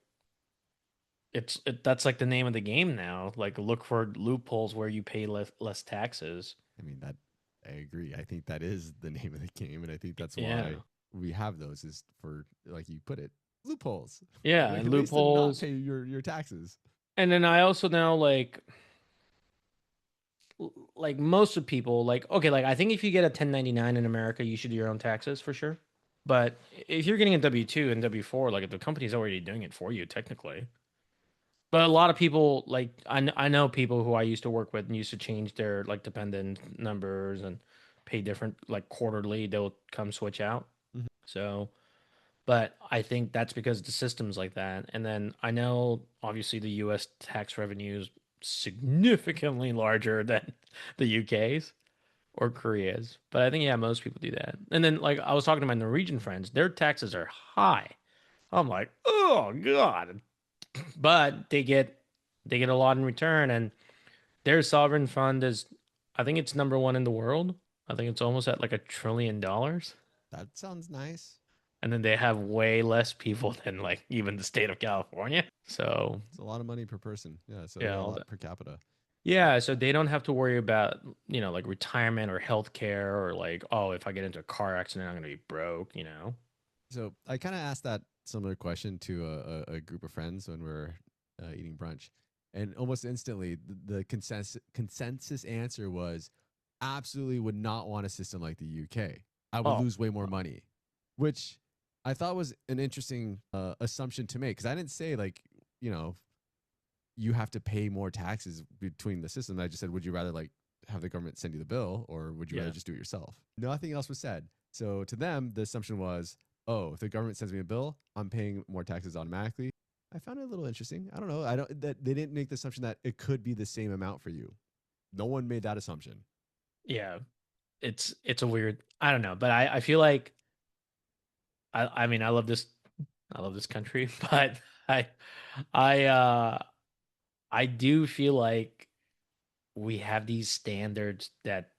that's like the name of the game now. Like, look for loopholes where you pay less taxes. I mean, that I agree. I think that is the name of the game, and I think that's Yeah. why we have those is for, like you put it, loopholes. Yeah, Like, and ways to not loopholes. pay your taxes. And then I also know like most of people like okay, like I think if you get a 1099 in America, you should do your own taxes for sure. But if you're getting a W-2 and W-4, like the company's already doing it for you technically. But a lot of people like I know people who I used to work with and used to change their like dependent numbers and pay different like quarterly. They'll come switch out. Mhm. So, but I think that's because the system's like that. And then I know obviously the U.S. tax revenue is significantly larger than the UK's or Korea's. But I think yeah, most people do that. And then like I was talking to my Norwegian friends, their taxes are high. I'm like, oh God. But they get a lot in return, and their sovereign fund is, I think it's #1 in the world. I think it's almost at like $1 trillion, That sounds nice. and then they have way less people than like even the state of California. So It's a lot of money per person. Yeah, so Yeah, a all lot that. per capita. yeah, so they don't have to worry about like retirement or healthcare or like oh if I get into a car accident I'm gonna be broke. So I kind of asked that similar question to a group of friends when we were eating brunch, and almost instantly the consensus answer was absolutely would not want a system like the UK. I would Oh. lose way more money, which I thought was an interesting assumption to make because I didn't say like you have to pay more taxes between the system. I just said would you rather like have the government send you the bill or would you Yeah. rather just do it yourself? Nothing else was said. So to them, the assumption was oh, if the government sends me a bill, I'm paying more taxes automatically. I found it a little interesting. I don't know. I don't that they didn't make the assumption that it could be the same amount for you. No one made that assumption. Yeah, it's a weird. I don't know, but I feel like I mean I love this country, but I I uh I do feel like we have these standards that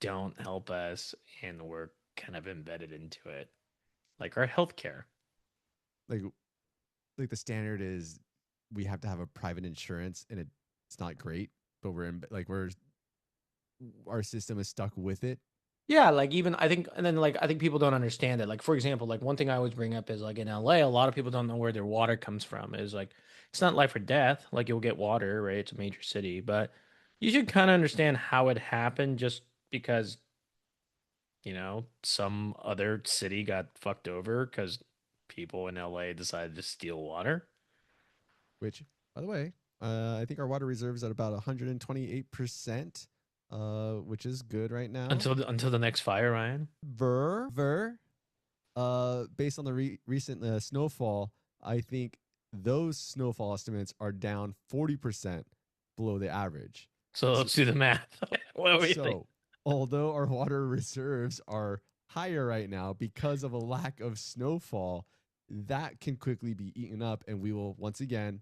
don't help us, and we're kind of embedded into it, like our healthcare. Like like the standard is we have to have a private insurance and it's not great, but we're in like we're our system is stuck with it. Yeah, like even I think, and then like I think people don't understand it. Like for example, like one thing I always bring up is like in LA, a lot of people don't know where their water comes from. Is like it's not life or death. Like you'll get water, right? It's a major city, but you should kind of understand how it happened. Just because some other city got fucked over because people in LA decided to steal water Which, by the way, I think our water reserves at about 128%, which is good right now. until the next fire, Ryan. Based on the recent snowfall, I think those snowfall estimates are down 40% below the average. So let's do the math. What do you think? So, although our water reserves are higher right now because of a lack of snowfall, that can quickly be eaten up, and we will once again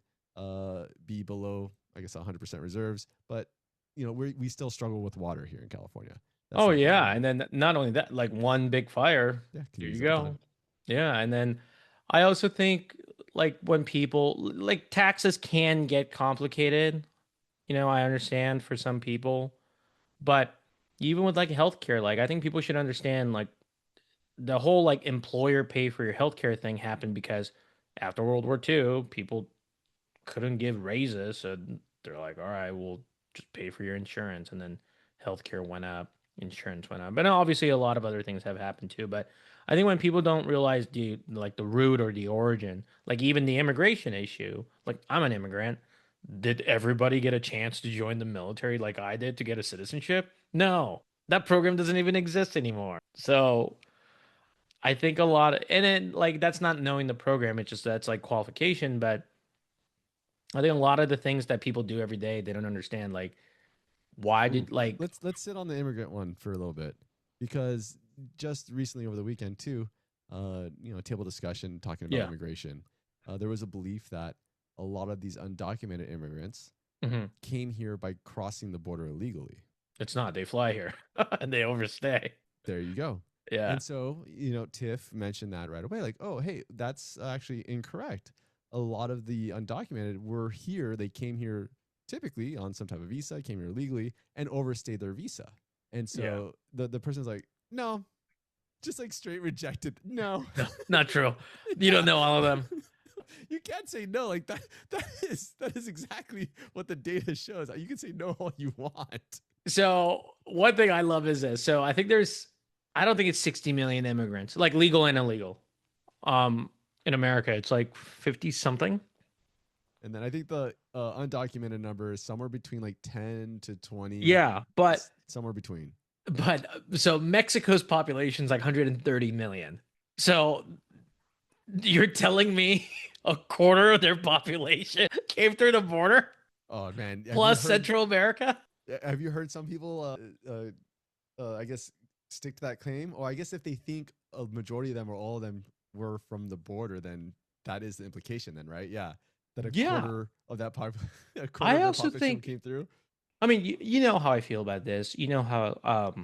be below, I guess, 100% reserves. But we still struggle with water here in California. That's Oh not yeah, good. and then not only that, like one big fire, Yeah, can here use you it all the go. time. Yeah, and then I also think like when people like taxes can get complicated. I understand for some people, but even with like healthcare, like I think people should understand like the whole like employer pay for your healthcare thing happened because after World War II, people couldn't give raises, so they're like, all right, we'll just pay for your insurance, and then healthcare went up, insurance went up, but obviously a lot of other things have happened too. But I think when people don't realize the root or the origin, like even the immigration issue, like I'm an immigrant. Did everybody get a chance to join the military like I did to get a citizenship? No, that program doesn't even exist anymore. So I think a lot of, and then like that's not knowing the program, it's just that's like qualification, but I think a lot of the things that people do every day, they don't understand. Like, why Ooh, did like, let's sit on the immigrant one for a little bit, because just recently over the weekend too, table discussion talking about yeah, immigration. There was a belief that a lot of these undocumented immigrants mhm. came here by crossing the border illegally. It's not. They fly here and they overstay. There you go. Yeah, And so, Tiff mentioned that right away, like, oh, hey, that's actually incorrect. A lot of the undocumented were here. They came here typically on some type of visa, came here legally, and overstayed their visa. And yeah. so the person's like, no, just like straight rejected. No. No, not true. You Yeah. don't know all of them. You can't say no. Like that is exactly what the data shows. You can say no all you want. So one thing I love is this. So I don't think it's 60 million immigrants, like legal and illegal. In America, it's like 50 something. And then I think the undocumented number is somewhere between like 10 to 20, Yeah, but somewhere between. so Mexico's population is like 130 million. So you're telling me a quarter of their population came through the border Oh man, plus Central America? have you heard some people I guess stick to that claim? Or I guess if they think a majority of them or all of them were from the border, then that is the implication then, right? Yeah. That a Yeah. quarter of that a quarter I of the also population think, came through. I mean, you know how I feel about this. You know how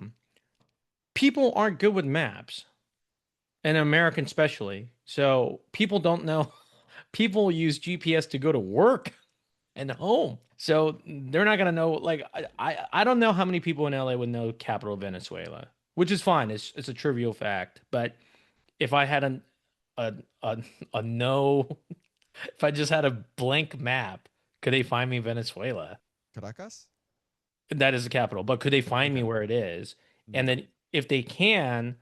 people aren't good with maps, and American especially. So people don't know. People use GPS to go to work and home. So they're not gonna know. Like I don't know how many people in LA would know capital of Venezuela, which is fine. It's a trivial fact. But if I had a a, a no, if I just had a blank map, could they find me Venezuela? Caracas? That is the capital. But could they find me Okay. where it is? And No. then if they can,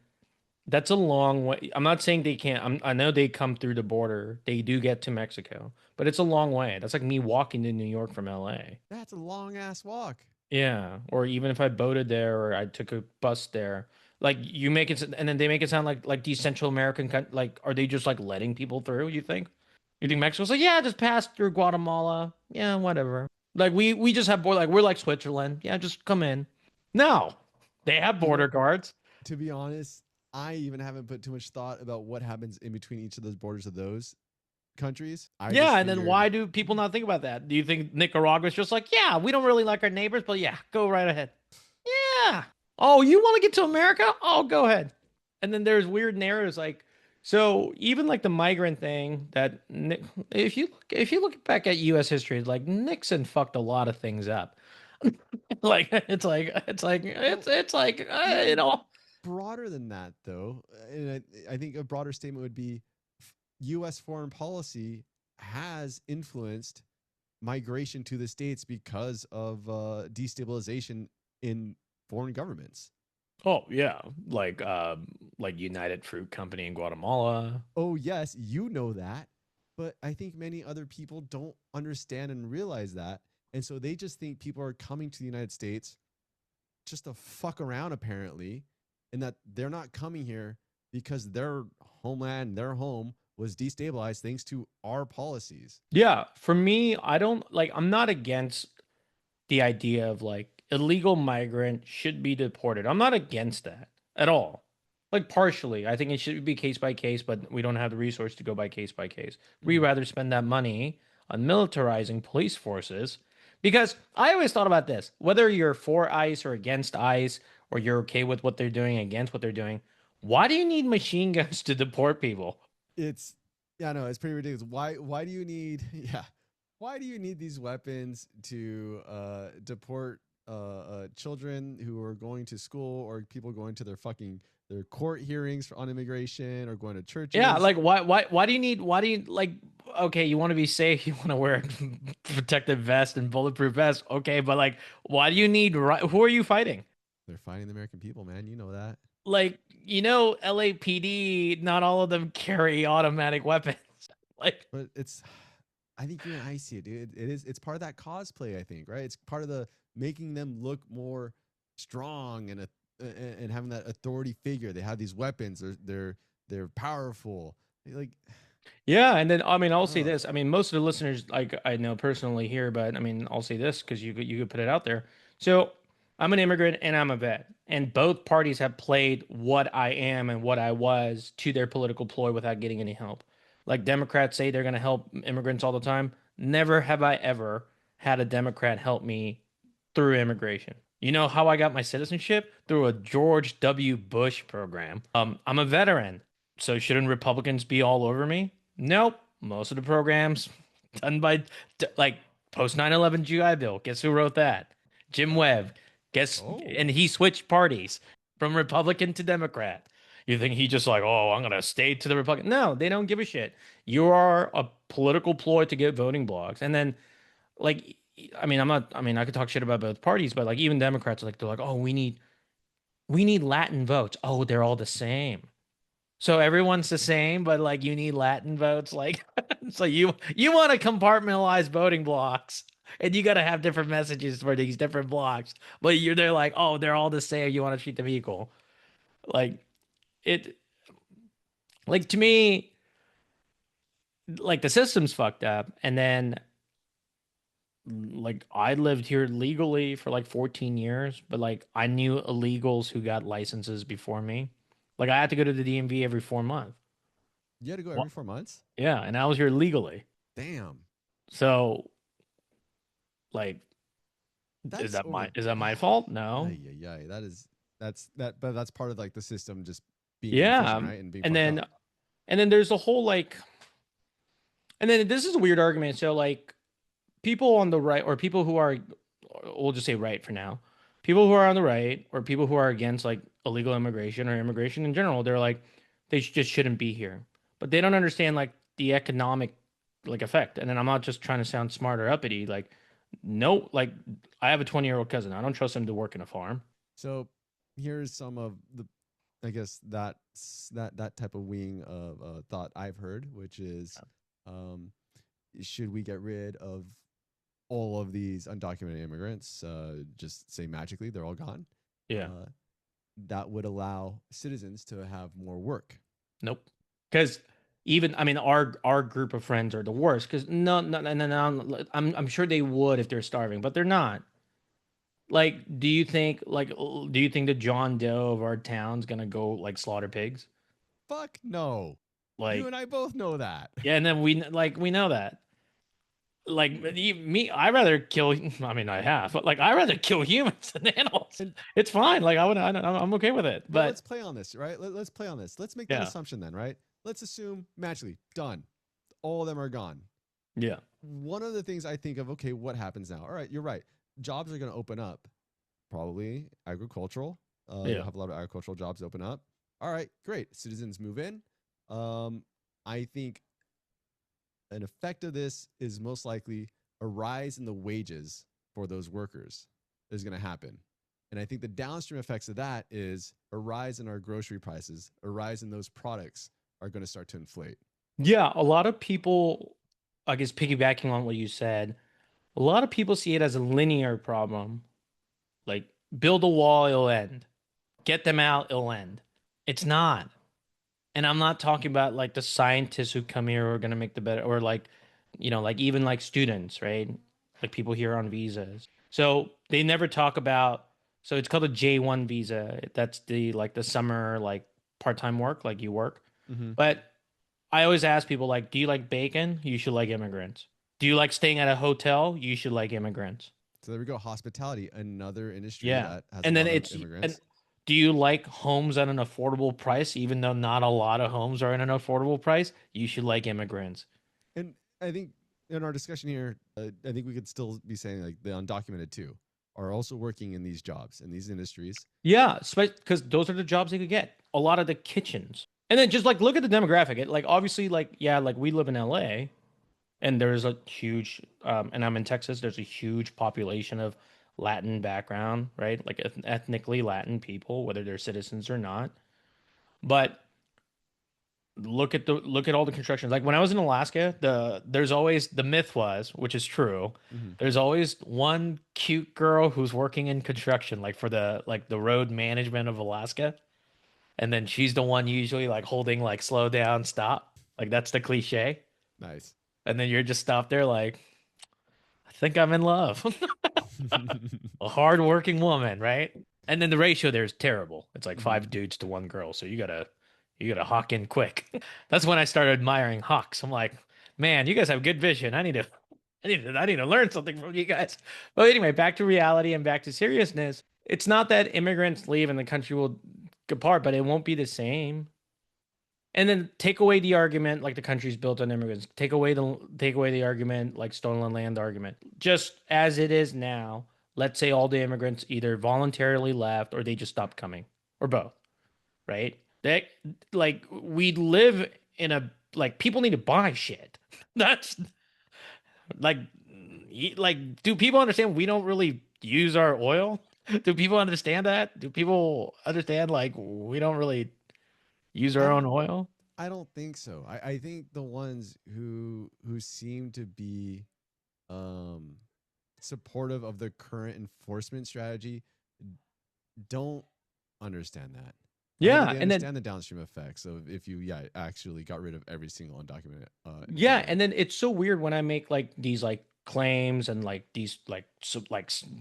that's a long way. I'm not saying they can't. I know they come through the border. They do get to Mexico, but it's a long way. That's like me walking to New York from LA. That's a long ass walk. Yeah. Or even if I boated there or I took a bus there. Like you make it, and then they make it sound like these Central American, like are they just like letting people through? You think? You think Mexico's like, yeah, just pass through Guatemala, yeah, whatever. Like we just have border, like we're like Switzerland, yeah, just come in. No, they have You know, border guards. to be honest, I even haven't put too much thought about what happens in between each of those borders of those countries. I just Yeah, and then figured why do people not think about that? Do you think Nicaragua's just like, yeah, we don't really like our neighbors, but yeah, go right ahead. Yeah. Oh, you want to get to America? Oh, go ahead. And then there's weird narratives like, so even like the migrant thing that if you look back at U.S. history, like Nixon fucked a lot of things up. Like it's like you even know. broader than that, though, and I think a broader statement would be U.S. foreign policy has influenced migration to the states because of destabilization in foreign governments. Oh yeah, like United Fruit Company in Guatemala. Oh yes, you know that, but I think many other people don't understand and realize that, and so they just think people are coming to the United States just to fuck around, apparently, and that they're not coming here because their homeland, their home was destabilized thanks to our policies. Yeah, for me, I don't like I'm not against the idea of like illegal migrant should be deported. I'm not against that at all. Like partially, I think it should be case by case, but we don't have the resource to go by case by case. We Mhm. rather spend that money on militarizing police forces because I always thought about this, whether you're for ICE or against ICE or you're okay with what they're doing against what they're doing, why do you need machine guns to deport people? It's yeah, no, it's pretty ridiculous. Why do you need yeah? Why do you need these weapons to deport children who are going to school or people going to their court hearings on immigration or going to Yeah, churches? like why do you need why do you like okay, you want to be safe, you want to wear a protective vest and bulletproof vest. Okay, but like why do you need who are you fighting? They're fighting the American people, man. You know that. Like, you know, LAPD, not all of them carry automatic weapons. Like But it's I think even I see it, dude. It's part of that cosplay, I think, right? It's part of the making them look more strong and having that authority figure. They have these weapons. They're powerful. Like, yeah, and then I mean, I'll say ugh. this. I mean, most of the listeners, like I know personally here, but I mean, I'll say this because you could put it out there. So I'm an immigrant and I'm a vet, and both parties have played what I am and what I was to their political ploy without getting any help. Like Democrats say they're going to help immigrants all the time. Never have I ever had a Democrat help me through immigration. You know how I got my citizenship? Through a George W. Bush program. I'm a veteran. So shouldn't Republicans be all over me? Nope. Most of the programs done by like post 9/11 GI Bill. Guess who wrote that? Jim Webb. Guess Oh, and he switched parties from Republican to Democrat. You think he just like, oh, I'm gonna stay to the Republican? No, they don't give a shit. You are a political ploy to get voting blocks, and then like, I mean, I'm not. I mean, I could talk shit about both parties, but like even Democrats, like they're like, oh, we need Latin votes. Oh, they're all the same. So everyone's the same, but like you need Latin votes. Like, so you want to compartmentalize voting blocks, and you got to have different messages for these different blocks. But you're they're like, oh, they're all the same. You want to treat them equal. Like it, like to me, like the system's fucked up. And then like I lived here legally for like 14 years, but like I knew illegals who got licenses before me. Like I had to go to the DMV every 4 months. you had to go What? every 4 months. Yeah, and I was here legally. Damn, So like, that's over. is that my fault? Ay, No. ay, ay. But that's part of like the system just being Yeah. inefficient, right, and being And fucked then up. there's a whole like and then this is a weird argument. So like people on the right or people who are we'll just say right for now. People who are on the right or people who are against like illegal immigration or immigration in general, they're like they just shouldn't be here. But they don't understand like the economic like effect. And then I'm not just trying to sound smart or uppity. Like no, like I have a 20-year-old cousin. I don't trust him to work in a farm. So here's some of the, I guess that type of wing of thought I've heard, which is, um, should we get rid of all of these undocumented immigrants? Just say magically they're all gone. Yeah. Uh, that would allow citizens to have more work. Nope. Because even I mean our group of friends are the worst. Because no, I'm sure they would if they're starving, but they're not. Like, do you think the John Doe of our town's gonna go like slaughter pigs? Fuck no. Like, You and I both know that. yeah, and then we know that. Like me, I rather kill. I mean, I have, but like I rather kill humans than animals. And- It's fine. Like I'm okay with it. But let's play on this, right? Let's play on this. Let's make that Yeah. assumption then, right? Let's assume magically done. All of them are gone. yeah, One of the things I think of, okay, what happens now? All right, you're right. Jobs are going to open up. Probably agricultural. Yeah. You'll have a lot of agricultural jobs open up. All right, great. Citizens move in. I think an effect of this is most likely a rise in the wages for those workers is going to happen. And I think the downstream effects of that is a rise in our grocery prices, a rise in those products are going to start to inflate. yeah. A lot of people, I guess, piggybacking on what you said, a lot of people see it as a linear problem. Like, build a wall, it'll end. Get them out, it'll end. It's not. And I'm not talking about like the scientists who come here who are gonna make the better, or like, like even like students, right? Like people here on visas. So they never talk about. So it's called a J1 visa. That's the summer like part-time work, like you work. Mm-hmm. But I always ask people like, do you like bacon? You should like immigrants. Do you like staying at a hotel? You should like immigrants. So there we go. Hospitality, another industry Yeah. that has And a then lot it's of immigrants. and do you like homes at an affordable price, even though not a lot of homes are at an affordable price? You should like immigrants. And I think in our discussion here, I think we could still be saying like the undocumented too are also working in these jobs, in these industries. Yeah, because those are the jobs they could get. A lot of the kitchens. And then just like look at the demographic. Like obviously, like, yeah, like we live in LA and there's a huge and I'm in Texas, there's a huge population of Latin background, right? Like ethnically Latin people, whether they're citizens or not. But look at all the constructions. Like when I was in Alaska, there's always the myth was, which is true, there's always one cute girl who's working in construction, like for the road management of Alaska. And then she's the one usually like holding like slow down, stop. Like that's the cliche. Nice. And then you're just stopped there like, I think I'm in love. A hardworking woman, right? And then the ratio there is terrible. It's like 5 dudes to 1 girl. So you gotta hawk in quick. That's when I started admiring hawks. I'm like, man, you guys have good vision. I need to learn something from you guys. But anyway, back to reality and back to seriousness. It's not that immigrants leave and the country will apart, but it won't be the same. And then take away the argument like the country's built on immigrants. Take away the argument like stolen land argument. Just as it is now, let's say all the immigrants either voluntarily left or they just stopped coming, or both, right? They like we live in a like people need to buy shit. That's like do people understand we don't really use our oil? Do people understand that? Do people understand like we don't really use our own oil? I don't think so. I think the ones who seem to be supportive of the current enforcement strategy don't understand that. Yeah, they and understand the downstream effects of if you actually got rid of every single undocumented. yeah, immigrant. and then it's so weird when I make like these like claims and like these like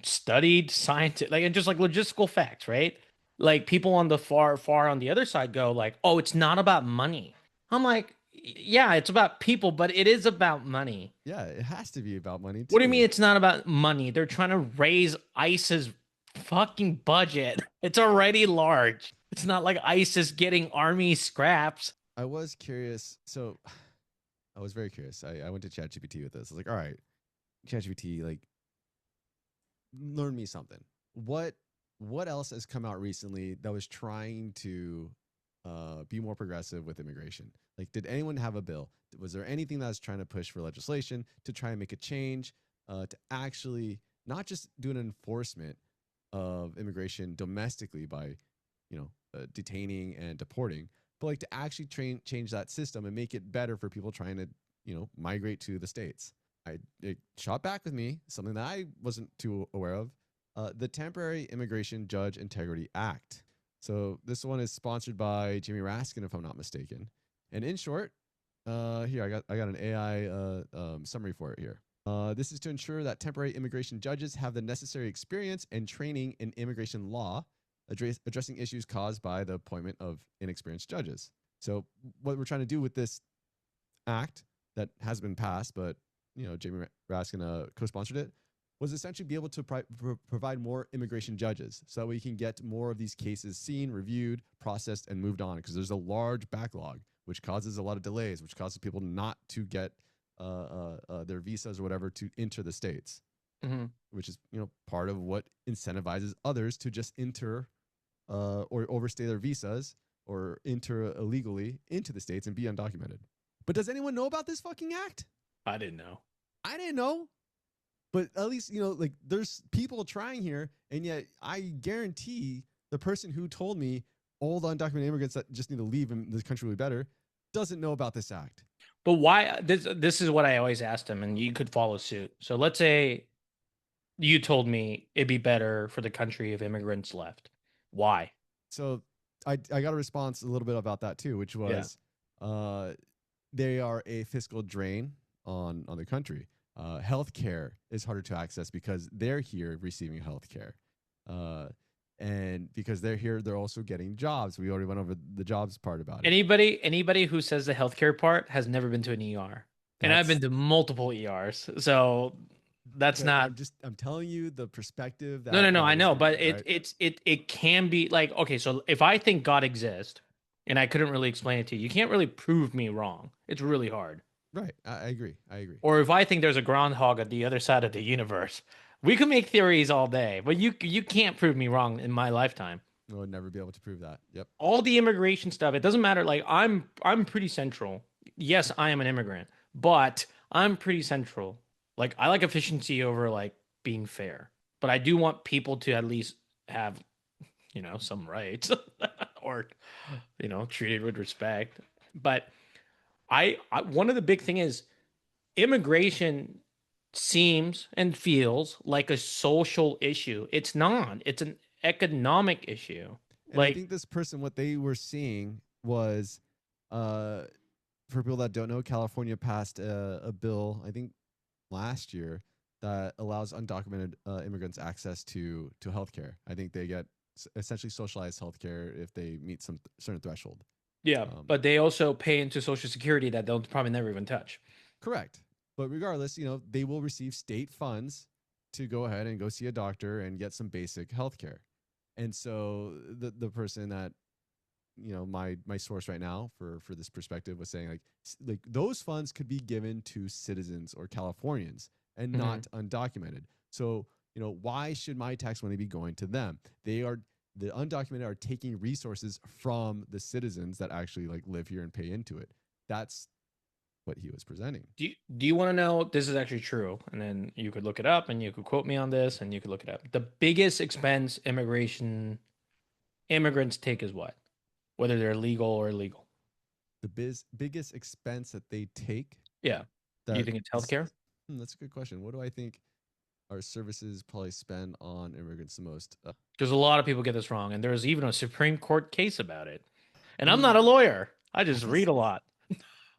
studied scientific like and just like logistical facts, right? Like people on the far on the other side go like, "Oh, it's not about money." I'm like, "Yeah, it's about people, but it is about money." Yeah, it has to be about money too. What do you mean it's not about money? They're trying to raise ICE's fucking budget. It's already large. It's not like ICE is getting army scraps. I was curious. So I was very curious. I went to ChatGPT with this. I was like, all right, ChatGPT, like, learn me something. What else has come out recently that was trying to be more progressive with immigration? Like, did anyone have a bill? Was there anything that was trying to push for legislation to try and make a change to actually not just do an enforcement of immigration domestically by, detaining and deporting, but like to actually change that system and make it better for people trying to, migrate to the States? It shot back with me something that I wasn't too aware of. The Temporary Immigration Judge Integrity Act. So this one is sponsored by Jimmy Raskin, if I'm not mistaken. And in short, here I got an AI summary for it here. This is to ensure that temporary immigration judges have the necessary experience and training in immigration law, addressing issues caused by the appointment of inexperienced judges. So what we're trying to do with this act that has been passed, but Jamie Raskin co-sponsored it, was essentially be able to provide more immigration judges so that we can get more of these cases seen, reviewed, processed, and moved on, because there's a large backlog, which causes a lot of delays, which causes people not to get their visas or whatever to enter the States, which is part of what incentivizes others to just enter or overstay their visas or enter illegally into the States and be undocumented. But does anyone know about this fucking act? I didn't know. I didn't know. But at least, like there's people trying here, and yet I guarantee the person who told me all the undocumented immigrants that just need to leave and this country will be better doesn't know about this act. But why? This is what I always asked him, and you could follow suit. So let's say you told me it'd be better for the country if immigrants left. Why? So I got a response a little bit about that too, which was they are a fiscal drain on the country. Healthcare is harder to access because they're here receiving healthcare. And because they're here, they're also getting jobs. We already went over the jobs part about it. Anybody who says the healthcare part has never been to an ER. And I've been to multiple ERs. So that's not I'm telling you the perspective that No, I know, but it can be like, okay, so if I think God exists and I couldn't really explain it to you, you can't really prove me wrong. It's really hard. Right. I agree. Or if I think there's a groundhog at the other side of the universe, we could make theories all day, but you can't prove me wrong in my lifetime. I would never be able to prove that. Yep. All the immigration stuff, it doesn't matter. Like I'm pretty central. Yes, I am an immigrant, but I'm pretty central. Like I like efficiency over like being fair, but I do want people to at least have, some rights or, treated with respect. But I one of the big thing is immigration seems and feels like a social issue. It's not. It's an economic issue. And I think this person, what they were seeing was, for people that don't know, California passed a bill, I think last year, that allows undocumented immigrants access to healthcare. I think they get essentially socialized healthcare if they meet some certain threshold. Yeah, but they also pay into Social Security that they'll probably never even touch. Correct. But regardless, they will receive state funds to go ahead and go see a doctor and get some basic health care. And so the person that, my source right now for this perspective was saying like those funds could be given to citizens or Californians and not undocumented. So, why should my tax money be going to them? The undocumented are taking resources from the citizens that actually like live here and pay into it. That's what he was presenting. Do you want to know? This is actually true. And then you could look it up and you could quote me on this and you could look it up. The biggest expense immigrants take is what? Whether they're legal or illegal. The biggest expense that they take? Yeah. Do you think it's healthcare? That's a good question. What do I think our services probably spend on immigrants the most? Because a lot of people get this wrong. And there's even a Supreme Court case about it. And I'm not a lawyer. I just read a lot.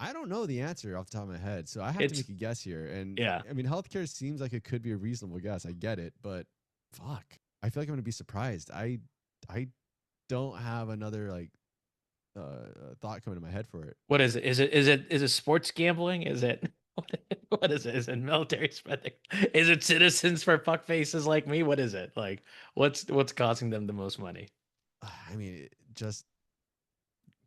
I don't know the answer off the top of my head, so I have to make a guess here. And yeah, I mean, healthcare seems like it could be a reasonable guess. I get it, but fuck, I feel like I'm gonna be surprised. I don't have another like thought coming to my head for it. What is it? Is it sports gambling? Is it what is it? Is it military spending? Is it citizens for fuck faces like me? What is it? Like what's costing them the most money? I mean,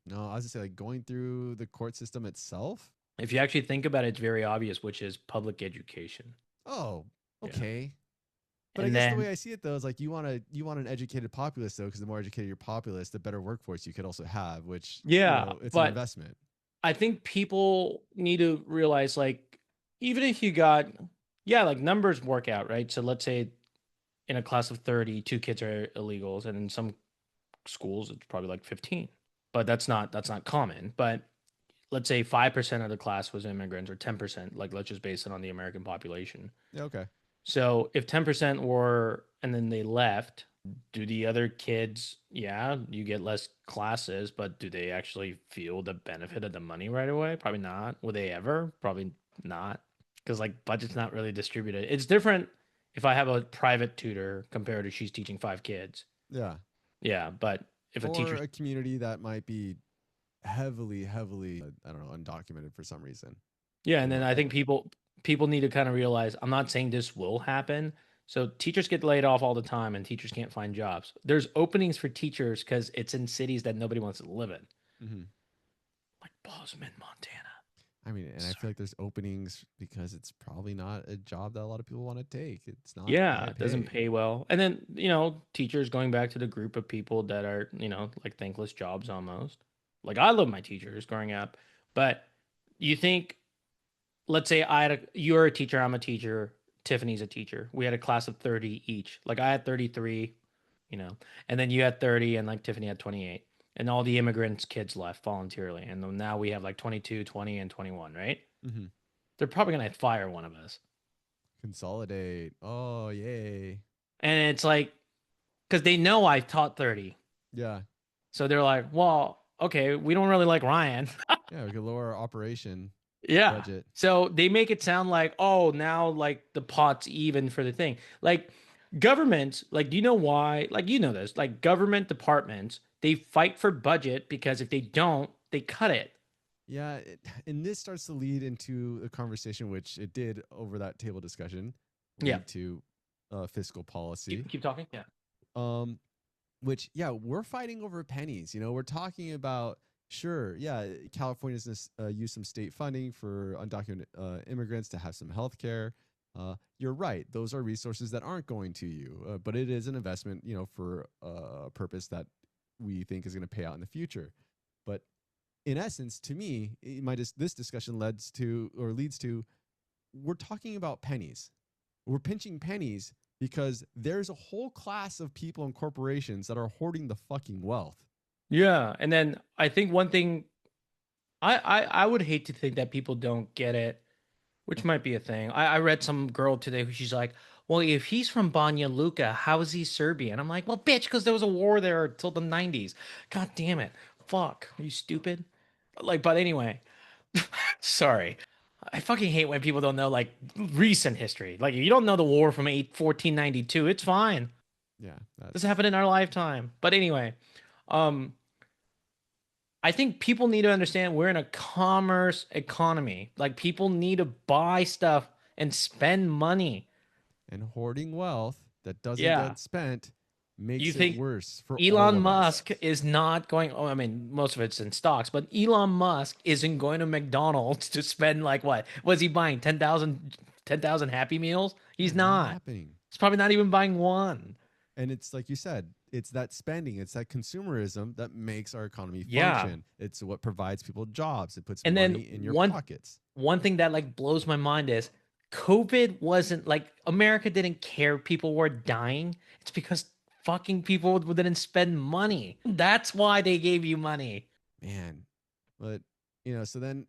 no, I was gonna say like going through the court system itself. If you actually think about it, it's very obvious, which is public education. Oh, okay. Yeah. But And I guess then, the way I see it though is like you want an educated populace though, because the more educated your populace, the better workforce you could also have. Which it's an investment. I think people need to realize like even if you got like numbers work out, right? So let's say in a class of 30, 2 kids are illegals, and in some schools it's probably like 15. But that's not common. But let's say 5% of the class was immigrants or 10%, like let's just base it on the American population. Yeah, okay. So if 10% were, and then they left, Do the other kids, yeah, you get less classes, but do they actually feel the benefit of the money right away? Probably not. Will they ever? Probably not. Because like budget's not really distributed. It's different if I have a private tutor compared to she's teaching 5 kids. Yeah. Yeah, but if a Or teacher, a community that might be heavily, I don't know, undocumented for some reason. yeah, and You then know, I think people need to kind of realize I'm not saying this will happen. So teachers get laid off all the time and teachers can't find jobs. There's openings for teachers because it's in cities that nobody wants to live in. Mm-hmm. Like Bozeman, Montana. I mean, and I feel like there's openings because it's probably not a job that a lot of people want to take. It's not Yeah, high it doesn't pay well. And then, teachers going back to the group of people that are, like thankless jobs almost. Like I love my teachers growing up, but you think, let's say you're a teacher, I'm a teacher, Tiffany's a teacher. We had a class of 30 each. Like I had 33, and then you had 30 and like Tiffany had 28. And all the immigrants' kids left voluntarily. And then now we have like 22, 20, and 21, right? Mm-hmm. They're probably going to fire one of us. Consolidate. Oh, yay. And it's like, because they know I've taught 30. Yeah. So they're like, well, okay, we don't really like Ryan. Yeah, we could lower our operation Yeah. budget. So they make it sound like, oh, now like the pot's even for the thing. Like government, like, do you know why? Like, you know this, like government departments, they fight for budget because if they don't, they cut it. Yeah, and this starts to lead into a conversation, which it did over that table discussion. Yeah. To fiscal policy. Keep talking. Yeah. Which, yeah, we're fighting over pennies. We're talking about, sure, yeah, California's going to use some state funding for undocumented immigrants to have some health care. You're right. Those are resources that aren't going to you, but it is an investment, for a purpose that we think is going to pay out in the future. But in essence, to me, this discussion leads to, we're talking about pennies. We're pinching pennies because there's a whole class of people and corporations that are hoarding the fucking wealth. Yeah. And then I think one thing I would hate to think that people don't get it, which might be a thing. I read some girl today who she's like, well, if he's from Banja Luka, how is he Serbian? I'm like, well, bitch, because there was a war there till the 90s. God damn it. Fuck. Are you stupid? Like, but anyway, sorry. I fucking hate when people don't know like recent history. Like, if you don't know the war from 1492, it's fine. Yeah. This happened in our lifetime. But anyway, I think people need to understand we're in a commerce economy. Like people need to buy stuff and spend money. And hoarding wealth that doesn't Yeah. get spent makes You it think worse for all Elon of Musk us. is not going, I mean, most of it's in stocks, but Elon Musk isn't going to McDonald's to spend like what? Was he buying 10,000 Happy Meals? He's not. Happening. He's probably not even buying one. And it's like you said, it's that spending, it's that consumerism that makes our economy Yeah. function. It's what provides people jobs. It puts And money then in your pockets. One thing that like blows my mind is COVID wasn't like America didn't care people were dying. It's because fucking people didn't spend money. That's why they gave you money. Man. But, so then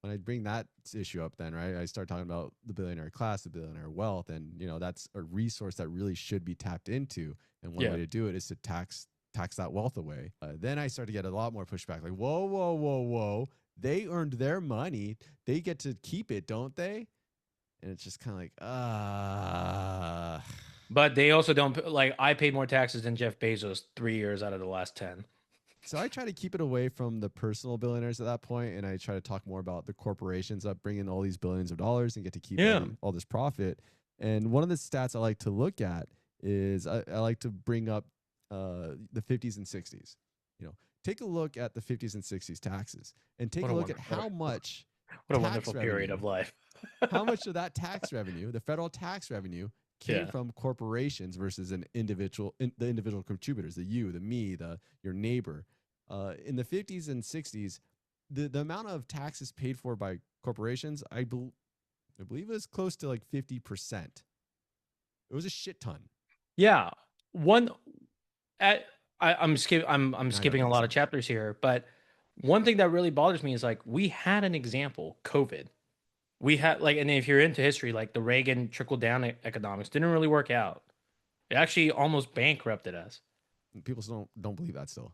when I bring that issue up, then, right, I start talking about the billionaire class, the billionaire wealth, and, that's a resource that really should be tapped into. And one way to do it is to tax that wealth away. Then I start to get a lot more pushback. Like, whoa. They earned their money. They get to keep it, don't they? And it's just kind of like, But they also don't like I paid more taxes than Jeff Bezos 3 years out of the last 10. So I try to keep it away from the personal billionaires at that point, and I try to talk more about the corporations that bring in all these billions of dollars and get to keep all this profit. And one of the stats I like to look at is I like to bring up the 50s and 60s. Take a look at the 50s and 60s taxes, and take a look at how much. What a wonderful period of life. How much of that tax revenue, the federal tax revenue, came from corporations versus the individual contributors, the you, the me, your neighbor. In the 50s and 60s, the amount of taxes paid for by corporations, I believe it was close to like 50%. It was a shit ton. Yeah. I'm skipping a lot of chapters here, but one thing that really bothers me is like we had an example, COVID. We had like, and if you're into history, like the Reagan trickle-down economics didn't really work out. It actually almost bankrupted us. People still don't believe that still.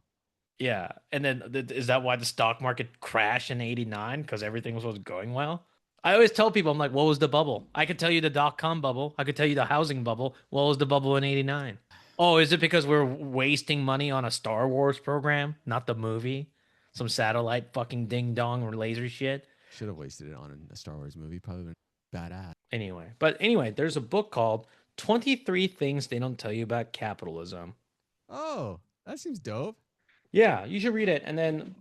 Yeah. And then is that why the stock market crashed in 89? Because everything was going well? I always tell people, I'm like, what was the bubble? I could tell you the dot-com bubble. I could tell you the housing bubble. What was the bubble in 89? Oh, is it because we're wasting money on a Star Wars program, not the movie? Some satellite fucking ding-dong or laser shit? Should have wasted it on a Star Wars movie. Probably been badass. Anyway, there's a book called 23 Things They Don't Tell You About Capitalism. Oh, that seems dope. Yeah, you should read it. And then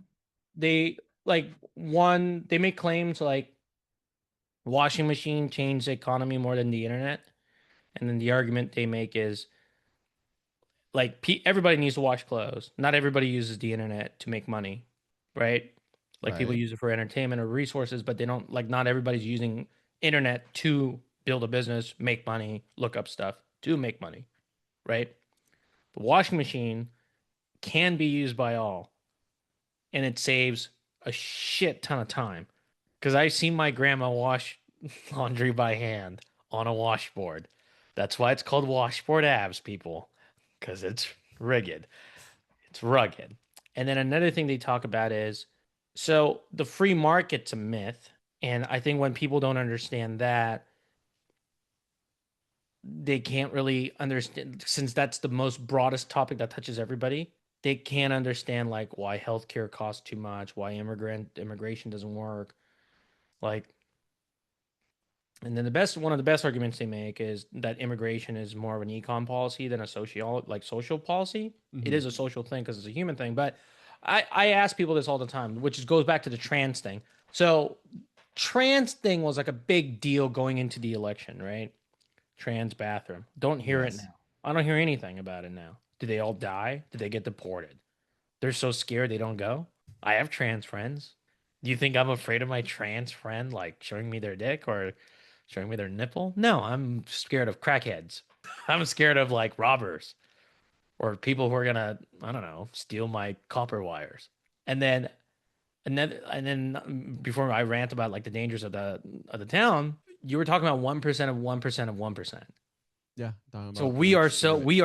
they they make claims like washing machine changed the economy more than the internet. And then the argument they make is like everybody needs to wash clothes. Not everybody uses the internet to make money, right? Like people use it for entertainment or resources, but they don't not everybody's using internet to build a business, make money, look up stuff to make money, right? The washing machine can be used by all, and it saves a shit ton of time. Because I've seen my grandma wash laundry by hand on a washboard. That's why it's called washboard abs, people. Because it's rugged. It's rugged. And then another thing they talk about is, so the free market's a myth. And I think when people don't understand that, they can't really understand, since that's the most broadest topic that touches everybody, they can't understand like why healthcare costs too much, why immigration doesn't work. Like, and then one of the best arguments they make is that immigration is more of an econ policy than a social policy. Mm-hmm. It is a social thing because it's a human thing. But I ask people this all the time, which goes back to the trans thing. So trans thing was like a big deal going into the election, right? Trans bathroom. Don't hear it now. I don't hear anything about it now. Do they all die? Did they get deported? They're so scared they don't go. I have trans friends. Do you think I'm afraid of my trans friend like showing me their dick or showing me their nipple? No, I'm scared of crackheads. I'm scared of like robbers or people who are gonna, I don't know, steal my copper wires. And then before I rant about like the dangers of the town, you were talking about 1% of 1% of 1%. Yeah. So we are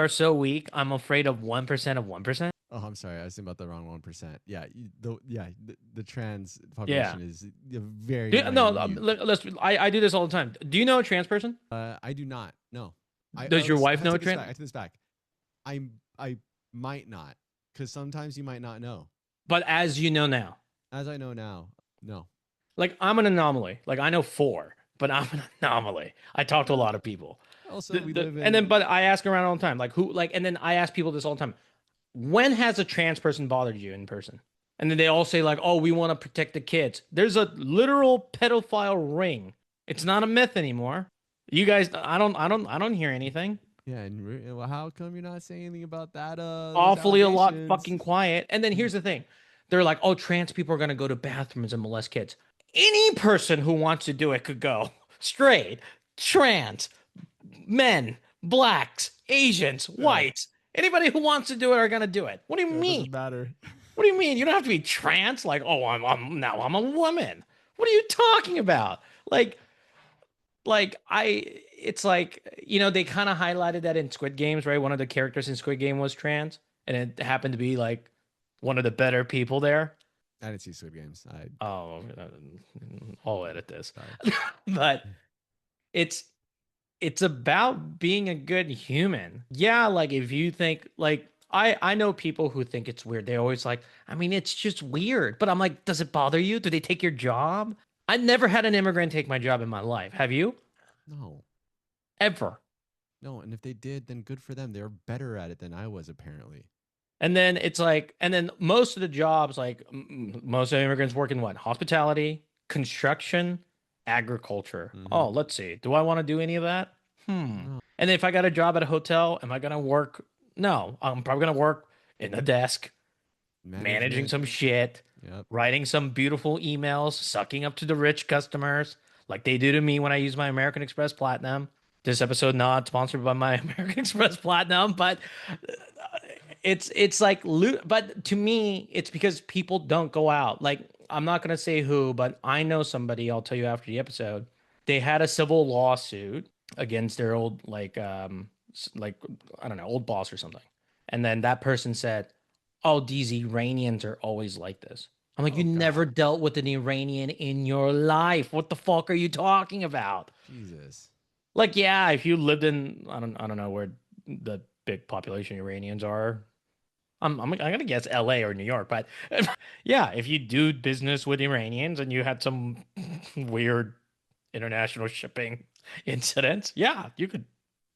so weak. I'm afraid of 1% of 1%. Oh, I'm sorry. I was thinking about the wrong 1%. Yeah, the trans population is very. I do this all the time. Do you know a trans person? I do not. No. Does your wife know a trans? I take this back. I might not, because sometimes you might not know. But as you know now. As I know now, no. Like I'm an anomaly. Like I know 4, but I'm an anomaly. I talk to a lot of people. Also, but I ask around all the time, like who, like, and then I ask people this all the time. When has a trans person bothered you in person? And then they all say like, oh, we want to protect the kids. There's a literal pedophile ring. It's not a myth anymore. You guys, I don't hear anything. Yeah, and how come you're not saying anything about that? Awfully a lot fucking quiet. And then here's the thing. They're like, oh, trans people are going to go to bathrooms and molest kids. Any person who wants to do it could go. Straight, trans, men, blacks, Asians, whites. Anybody who wants to do it are going to do it. What do you mean? Doesn't matter. What do you mean? You don't have to be trans. Like, oh, I'm a woman. What are you talking about? It's like, you know, they kind of highlighted that in Squid Games, right? One of the characters in Squid Game was trans, and it happened to be like one of the better people there. I didn't see Squid Games. I'll edit this. But it's about being a good human. Yeah, like if you think like I know people who think it's weird. They always like, I mean, it's just weird. But I'm like, does it bother you? Do they take your job? I never had an immigrant take my job in my life. Have you? No. Ever? No, and if they did, then good for them. They're better at it than I was, apparently. And then it's like, and then most of the jobs, like most of the immigrants work in what? Hospitality, construction, agriculture. Mm-hmm. Oh, let's see. Do I want to do any of that? No. And if I got a job at a hotel, am I going to work? No, I'm probably going to work in the desk, managing some shit, writing some beautiful emails, sucking up to the rich customers like they do to me when I use my American Express Platinum. This episode not sponsored by my American Express Platinum, but it's like, but to me, it's because people don't go out. Like, I'm not going to say who, but I know somebody, I'll tell you after the episode. They had a civil lawsuit against their old, like, like, I don't know, old boss or something. And then that person said, "Oh, these Iranians are always like this." I'm like, Oh, "You God. never dealt with an Iranian in your life. What the fuck are you talking about?" Jesus. Like, yeah, if you lived in, I don't know where the big population Iranians are. I'm gonna guess LA or New York, but yeah, if you do business with Iranians and you had some weird international shipping incidents, yeah, you could,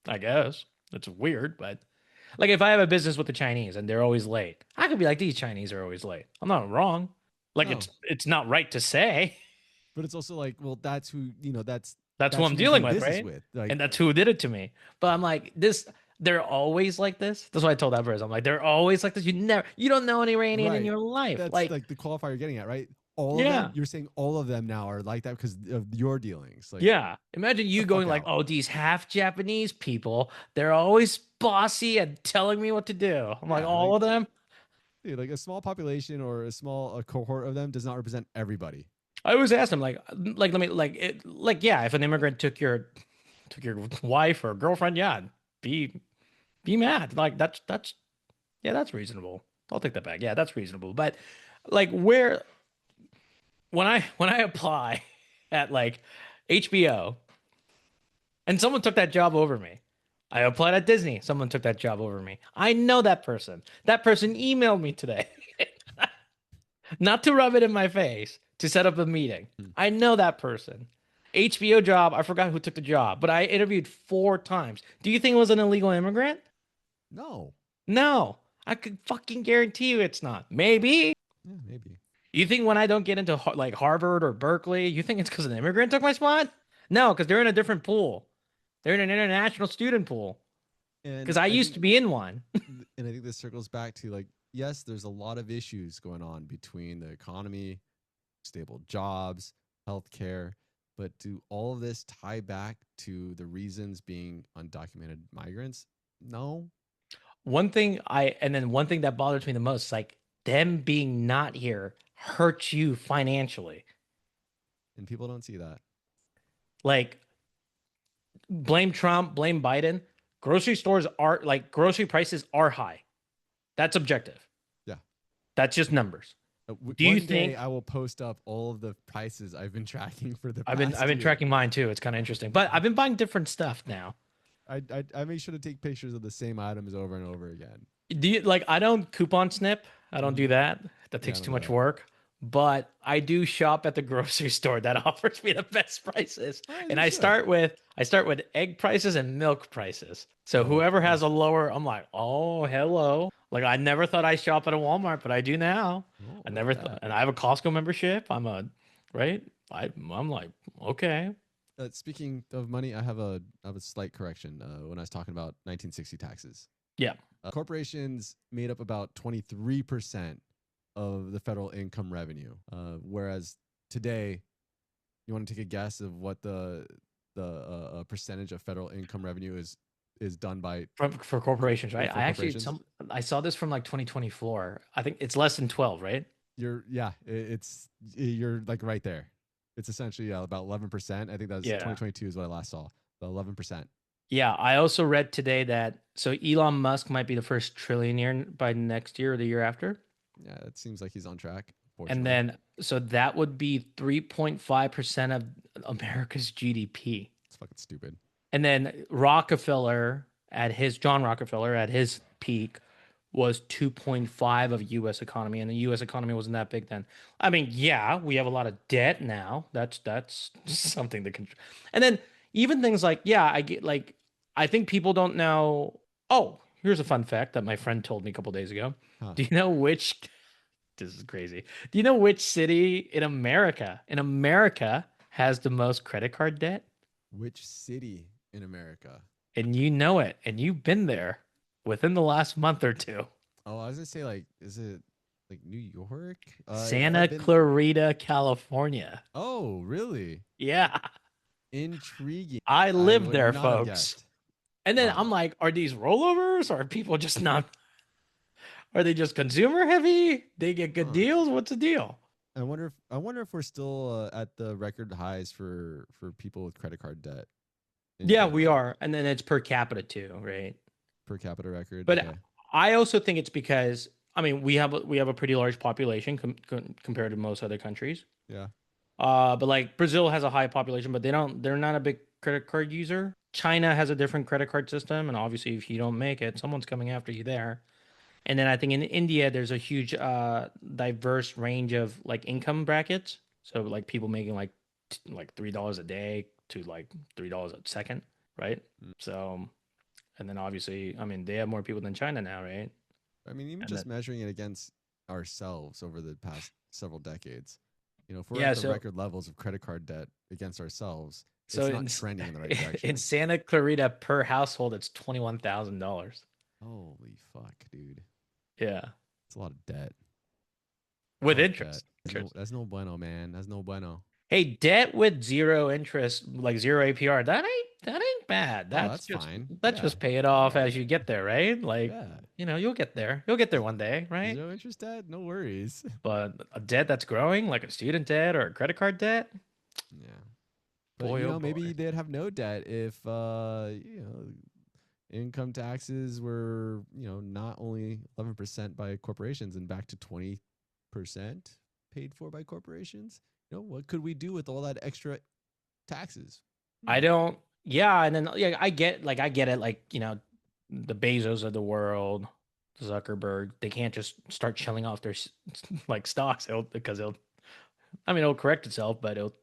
I guess. It's weird, but like if I have a business with the Chinese and they're always late, I could be like, these Chinese are always late. I'm not wrong. Like No. it's not right to say. But it's also like, well, that's who, That's who I'm who you're dealing doing with, business right? with. Like, And that's who did it to me. But I'm like, they're always like this. That's what I told that person. I'm like, they're always like this. You don't know an Iranian in right. your life. That's Like, like the qualifier you're getting at, right? All of yeah. them, you're saying all of them now are like that because of your dealings. Like, Yeah. Imagine you the going fuck like, out. "Oh, these half Japanese people, they're always bossy and telling me what to do." I'm like, Yeah, all like- of them? dude, like a small population or a small cohort of them does not represent everybody. I always ask them let me yeah, if an immigrant took your wife or girlfriend, yeah, be mad. Like that's yeah, that's reasonable. I'll take that back. Yeah, that's reasonable. But like where when I apply at like HBO and someone took that job over me. I applied at Disney. Someone took that job over me. I know that person. That person emailed me today. Not to rub it in my face, to set up a meeting. I know that person. HBO job, I forgot who took the job, but I interviewed 4 times. Do you think it was an illegal immigrant? No. No. I could fucking guarantee you it's not. Maybe. Yeah, maybe. You think when I don't get into like Harvard or Berkeley, you think it's because an immigrant took my spot? No, because they're in a different pool. They're in an international student pool. And Because I used to be in one. and I think this circles back to like, yes, there's a lot of issues going on between the economy, stable jobs, healthcare, but do all of this tie back to the reasons being undocumented migrants? No. One thing that bothers me the most is like them being not here hurts you financially. And people don't see that. Like, blame Trump, blame Biden. Grocery prices are high. That's objective. Yeah. That's just numbers. Do you think I will post up all of the prices I've been tracking for the I've been year. tracking mine too. It's kind of interesting. But I've been buying different stuff now. I make sure to take pictures of the same items over and over again. Do you like I don't coupon snip. I don't do that. That takes I too don't much do that. work. But I do shop at the grocery store that offers me the best prices. Oh, And you I should. start with egg prices and milk prices. So whoever has a lower, I'm like, "Oh, hello." Like I never thought I shop at a Walmart, but I do now. Oh, I look never at thought, that. and I have a Costco membership. Right? I'm like, "Okay." Speaking of money, I have a slight correction when I was talking about 1960 taxes. Yeah. Corporations made up about 23% of the federal income revenue, whereas today, you want to take a guess of what the percentage of federal income revenue is done by For corporations, right? for I actually corporations? I saw this from like 2024. I think it's less than 12, right? You're like right there. It's essentially about 11%. I think that was Yeah. 2022 is what I last saw. About 11%. Yeah, I also read today that so Elon Musk might be the first trillionaire by next year or the year after. Yeah, it seems like he's on track. And then so that would be 3.5% of America's GDP. It's fucking stupid. And then John Rockefeller at his peak was 2.5 of US economy, and the US economy wasn't that big then. I mean, yeah, we have a lot of debt now. That's something to control. And then even things like, yeah, I get like I think people don't know. Oh, here's a fun fact that my friend told me a couple days ago. Huh. Do you know which this is crazy. Do you know which city in America has the most credit card debt? Which city in America? And you know it, and you've been there within the last month or two. Oh, I was gonna say, like, is it like New York? Santa Clarita, California. Oh, really? Yeah. Intriguing. I live would there, not have folks. guessed. And then Wow. I'm like, are these rollovers? Or are people just not? Are they just consumer heavy? They get good deals? What's the deal? I wonder if we're still at the record highs for people with credit card debt. Yeah, we are. And then it's per capita too, right? Per capita record. But Okay. I also think it's because I mean we have a pretty large population compared to most other countries. Yeah. But like Brazil has a high population, but they're not a big credit card user. China has a different credit card system, and obviously if you don't make it, someone's coming after you there. And then I think in India there's a huge diverse range of like income brackets. So like people making like $3 a day to like $3 a second, right? Mm. So and then obviously, I mean, they have more people than China now, right? I mean, even And just that, measuring it against ourselves over the past several decades, if we're yeah, at the record levels of credit card debt against ourselves, so it's not trending in the right direction. in Santa Clarita per household, it's $21,000. Holy fuck, dude. Yeah, It's a lot of debt. with Debt. interest. That's no bueno, man. That's no bueno. Hey, debt with zero interest, like zero APR, that ain't bad. That's fine. Let's just pay it off as you get there, right? Like, Yeah. you'll get there. You'll get there one day, right? Zero interest debt, no worries. But a debt that's growing, like a student debt or a credit card debt, Yeah. But boy, oh maybe boy. they'd have no debt if income taxes were, not only 11% by corporations and back to 20% paid for by corporations. What could we do with all that extra taxes? I don't. Yeah, and then I get it. Like the Bezos of the world, Zuckerberg, they can't just start chilling off their like stocks because it'll correct itself, but it'll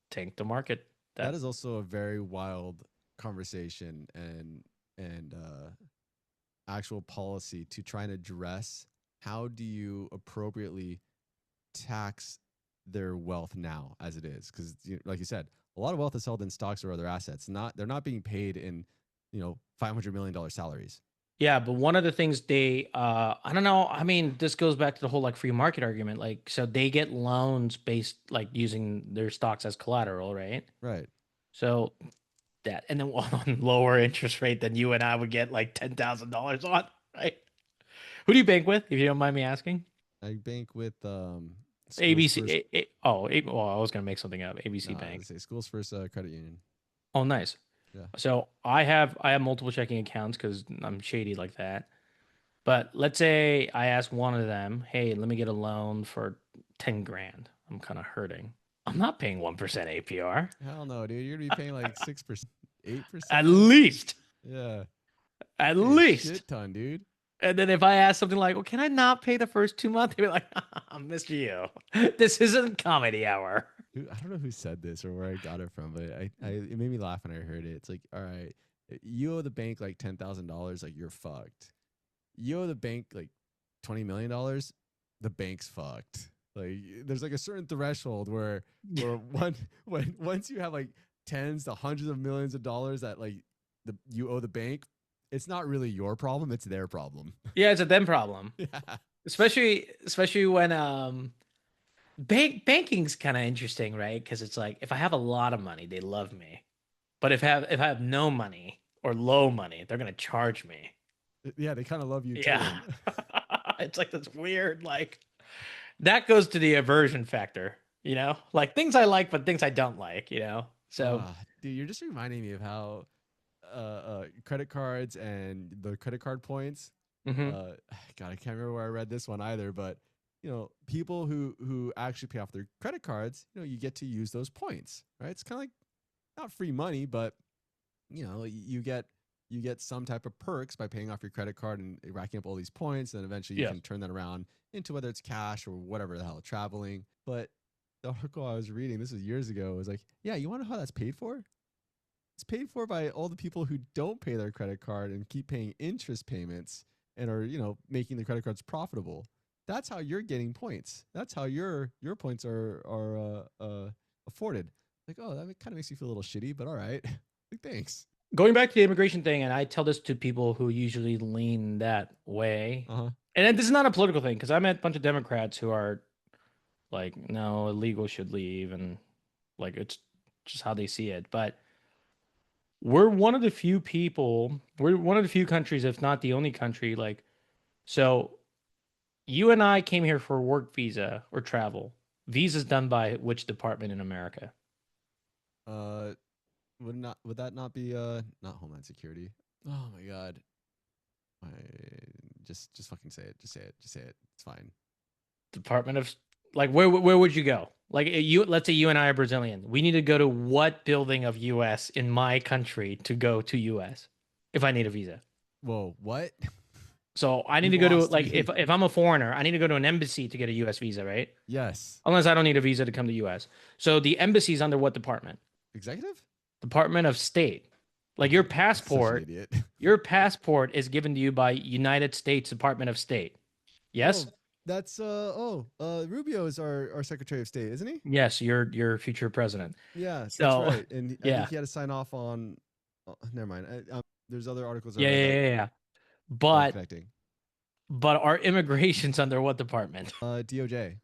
tank the market. That is also a very wild conversation and actual policy to try and address how do you appropriately tax their wealth now as it is, because like you said, a lot of wealth is held in stocks or other assets. They're not being paid in $500 million salaries. Yeah, but one of the things I don't know. I mean, this goes back to the whole like free market argument. Like, so they get loans based like using their stocks as collateral, right? Right. So that, and then on lower interest rate than you and I would get like $10,000 on, right? Who do you bank with, if you don't mind me asking? I bank with ABC. First, Well, I was gonna make something up. ABC Bank. say Schools First Credit Union. Oh, nice. Yeah. So I have multiple checking accounts because I'm shady like that. But let's say I ask one of them, "Hey, let me get a loan for 10 grand. I'm kind of hurting. I'm not paying 1% APR. Hell no, dude. You're gonna be paying like 6%, 8%. At least. Yeah. At least. Shit ton, dude. And then if I ask something like, "Well, can I not pay the first 2 months?" They'd be like, "Mr. You, this isn't comedy hour." Dude, I don't know who said this or where I got it from, but it made me laugh when I heard it. It's like, all right, you owe the bank like $10,000, like you're fucked. You owe the bank like $20 million, the bank's fucked. Like there's like a certain threshold where once you have like tens to hundreds of millions of dollars that like you owe the bank, it's not really your problem, it's their problem. Yeah, it's a them problem. Yeah. Especially when banking's kind of interesting, right? Because it's like if I have a lot of money, they love me, but if I have no money or low money, they're gonna charge me. Yeah, they kind of love you too. Yeah, it's like this weird like that goes to the aversion factor, like things I like, but things I don't like, So, dude, you're just reminding me of how credit cards and the credit card points. God, I can't remember where I read this one either, but people who actually pay off their credit cards, you get to use those points, right? It's kind of like not free money, but you get some type of perks by paying off your credit card and racking up all these points, and eventually you can turn that around into whether it's cash or whatever the hell, traveling. But the article I was reading, this was years ago, was like, yeah, you want to know how that's paid for? It's paid for by all the people who don't pay their credit card and keep paying interest payments and are, making the credit cards profitable. That's how you're getting points. That's how your points are afforded. Like, oh, that kind of makes you feel a little shitty, but all right. Like, thanks. Going back to the immigration thing, and I tell this to people who usually lean that way. And this is not a political thing, because I met a bunch of Democrats who are like, no, illegal should leave, and like it's just how they see it. But we're one of the few countries, if not the only country, like, so you and I came here for work visa or travel. Visa's done by which department in America? Would that not be not Homeland Security? Oh my God. I just fucking say it. Just say it. Just say it. It's fine. Department of like where would you go? Like you, let's say you and I are Brazilian. We need to go to what building of US in my country to go to US if I need a visa? Whoa, what? So I need to You've go to lost like me. if I'm a foreigner, I need to go to an embassy to get a US visa, right? Yes. Unless I don't need a visa to come to US. So the embassy's under what department? Executive? Department of State. Like your Such an passport, idiot. your passport is given to you by United States Department of State. Yes? Oh, that's Rubio is our Secretary of State, isn't he? Yes, your future president. Yeah, So, that's right. And I yeah. think he had to sign off on. Never mind. There's other articles. Yeah, I read yeah, that yeah, yeah. are connecting. But our immigration's under what department? DOJ.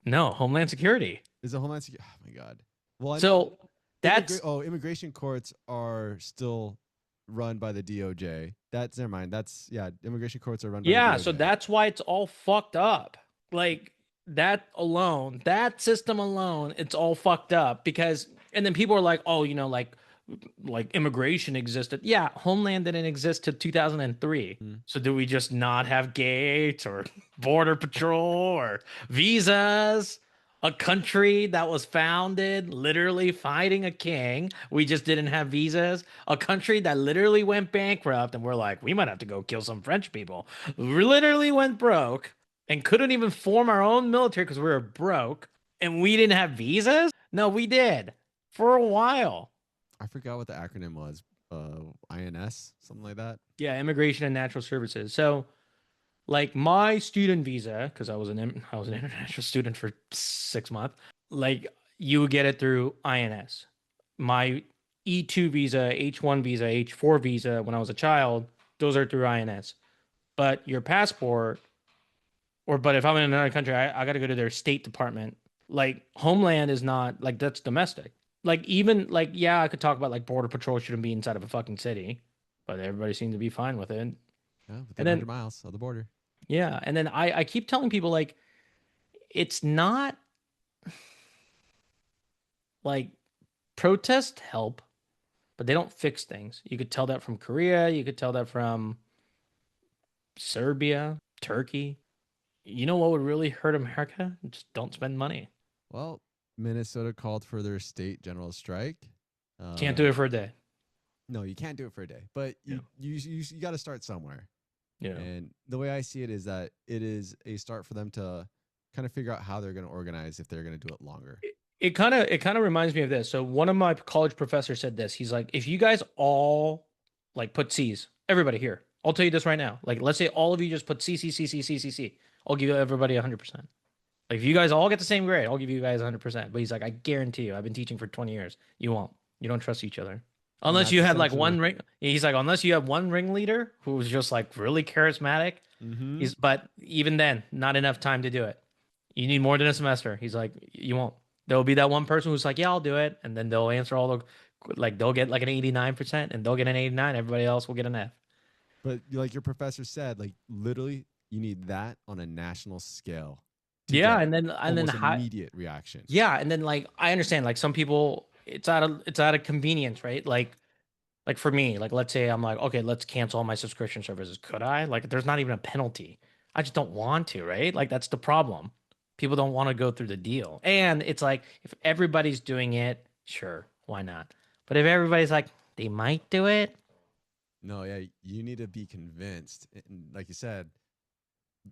No, Homeland Security. Is it Homeland Security? Oh my God. Well, So that's immigration courts are still run by the DOJ. That's never mind. That's immigration courts are run by the DOJ. so that's why it's all fucked up. Like that alone, that system alone, it's all fucked up because and then people are like, "Oh, like immigration existed." Yeah, Homeland didn't exist till 2003. So do we just not have gates or border patrol or visas? A country that was founded literally fighting a king. We just didn't have visas. A country that literally went bankrupt, and we're like, we might have to go kill some French people. We literally went broke and couldn't even form our own military because we were broke. And we didn't have visas? No, we did for a while. I forgot what the acronym was. INS, something like that. Yeah, Immigration and Natural Services. So, like my student visa, because I was an international student for 6 months. Like you would get it through INS. My E2 visa, H1 visa, H4 visa when I was a child, those are through INS. But your passport, but if I'm in another country, I got to go to their State Department. Like Homeland is not like that's domestic. Like even like I could talk about like Border Patrol shouldn't be inside of a fucking city, but everybody seems to be fine with it. Yeah, within 100 miles of the border. Yeah, and then I keep telling people like it's not like protests help, but they don't fix things. You could tell that from Korea, you could tell that from Serbia, Turkey. You know what would really hurt America? Just don't spend money. Well, Minnesota called for their state general strike. Can't do it for a day. No, you can't do it for a day, but you got to start somewhere. Yeah. And the way I see it is that it is a start for them to kind of figure out how they're going to organize if they're going to do it longer. It kind of reminds me of this. So one of my college professors said this. He's like, if you guys all like put C's, everybody here, I'll tell you this right now. Like, let's say all of you just put C, C, C, C, C, C, C. I'll give everybody 100%. Like, if you guys all get the same grade, I'll give you guys 100%. But he's like, I guarantee you, I've been teaching for 20 years. You won't. You don't trust each other. Unless you had like one ring. He's like, unless you have one ringleader who's just like really charismatic. Mm-hmm. But even then, not enough time to do it. You need more than a semester. He's like, you won't. There'll be that one person who's like, yeah, I'll do it. And then they'll answer all the, like, they'll get like an 89% and they'll get an 89. Everybody else will get an F. But like your professor said, like literally you need that on a national scale. Yeah. And then immediate reaction. Yeah. And then like, I understand like some people, it's out of convenience, right? Like for me, like, let's say I'm like, okay, let's cancel all my subscription services. Could I? Like, there's not even a penalty. I just don't want to, right? Like, that's the problem. People don't want to go through the deal. And it's like, if everybody's doing it, sure, why not? But if everybody's like, they might do it. No, yeah, you need to be convinced. And like you said,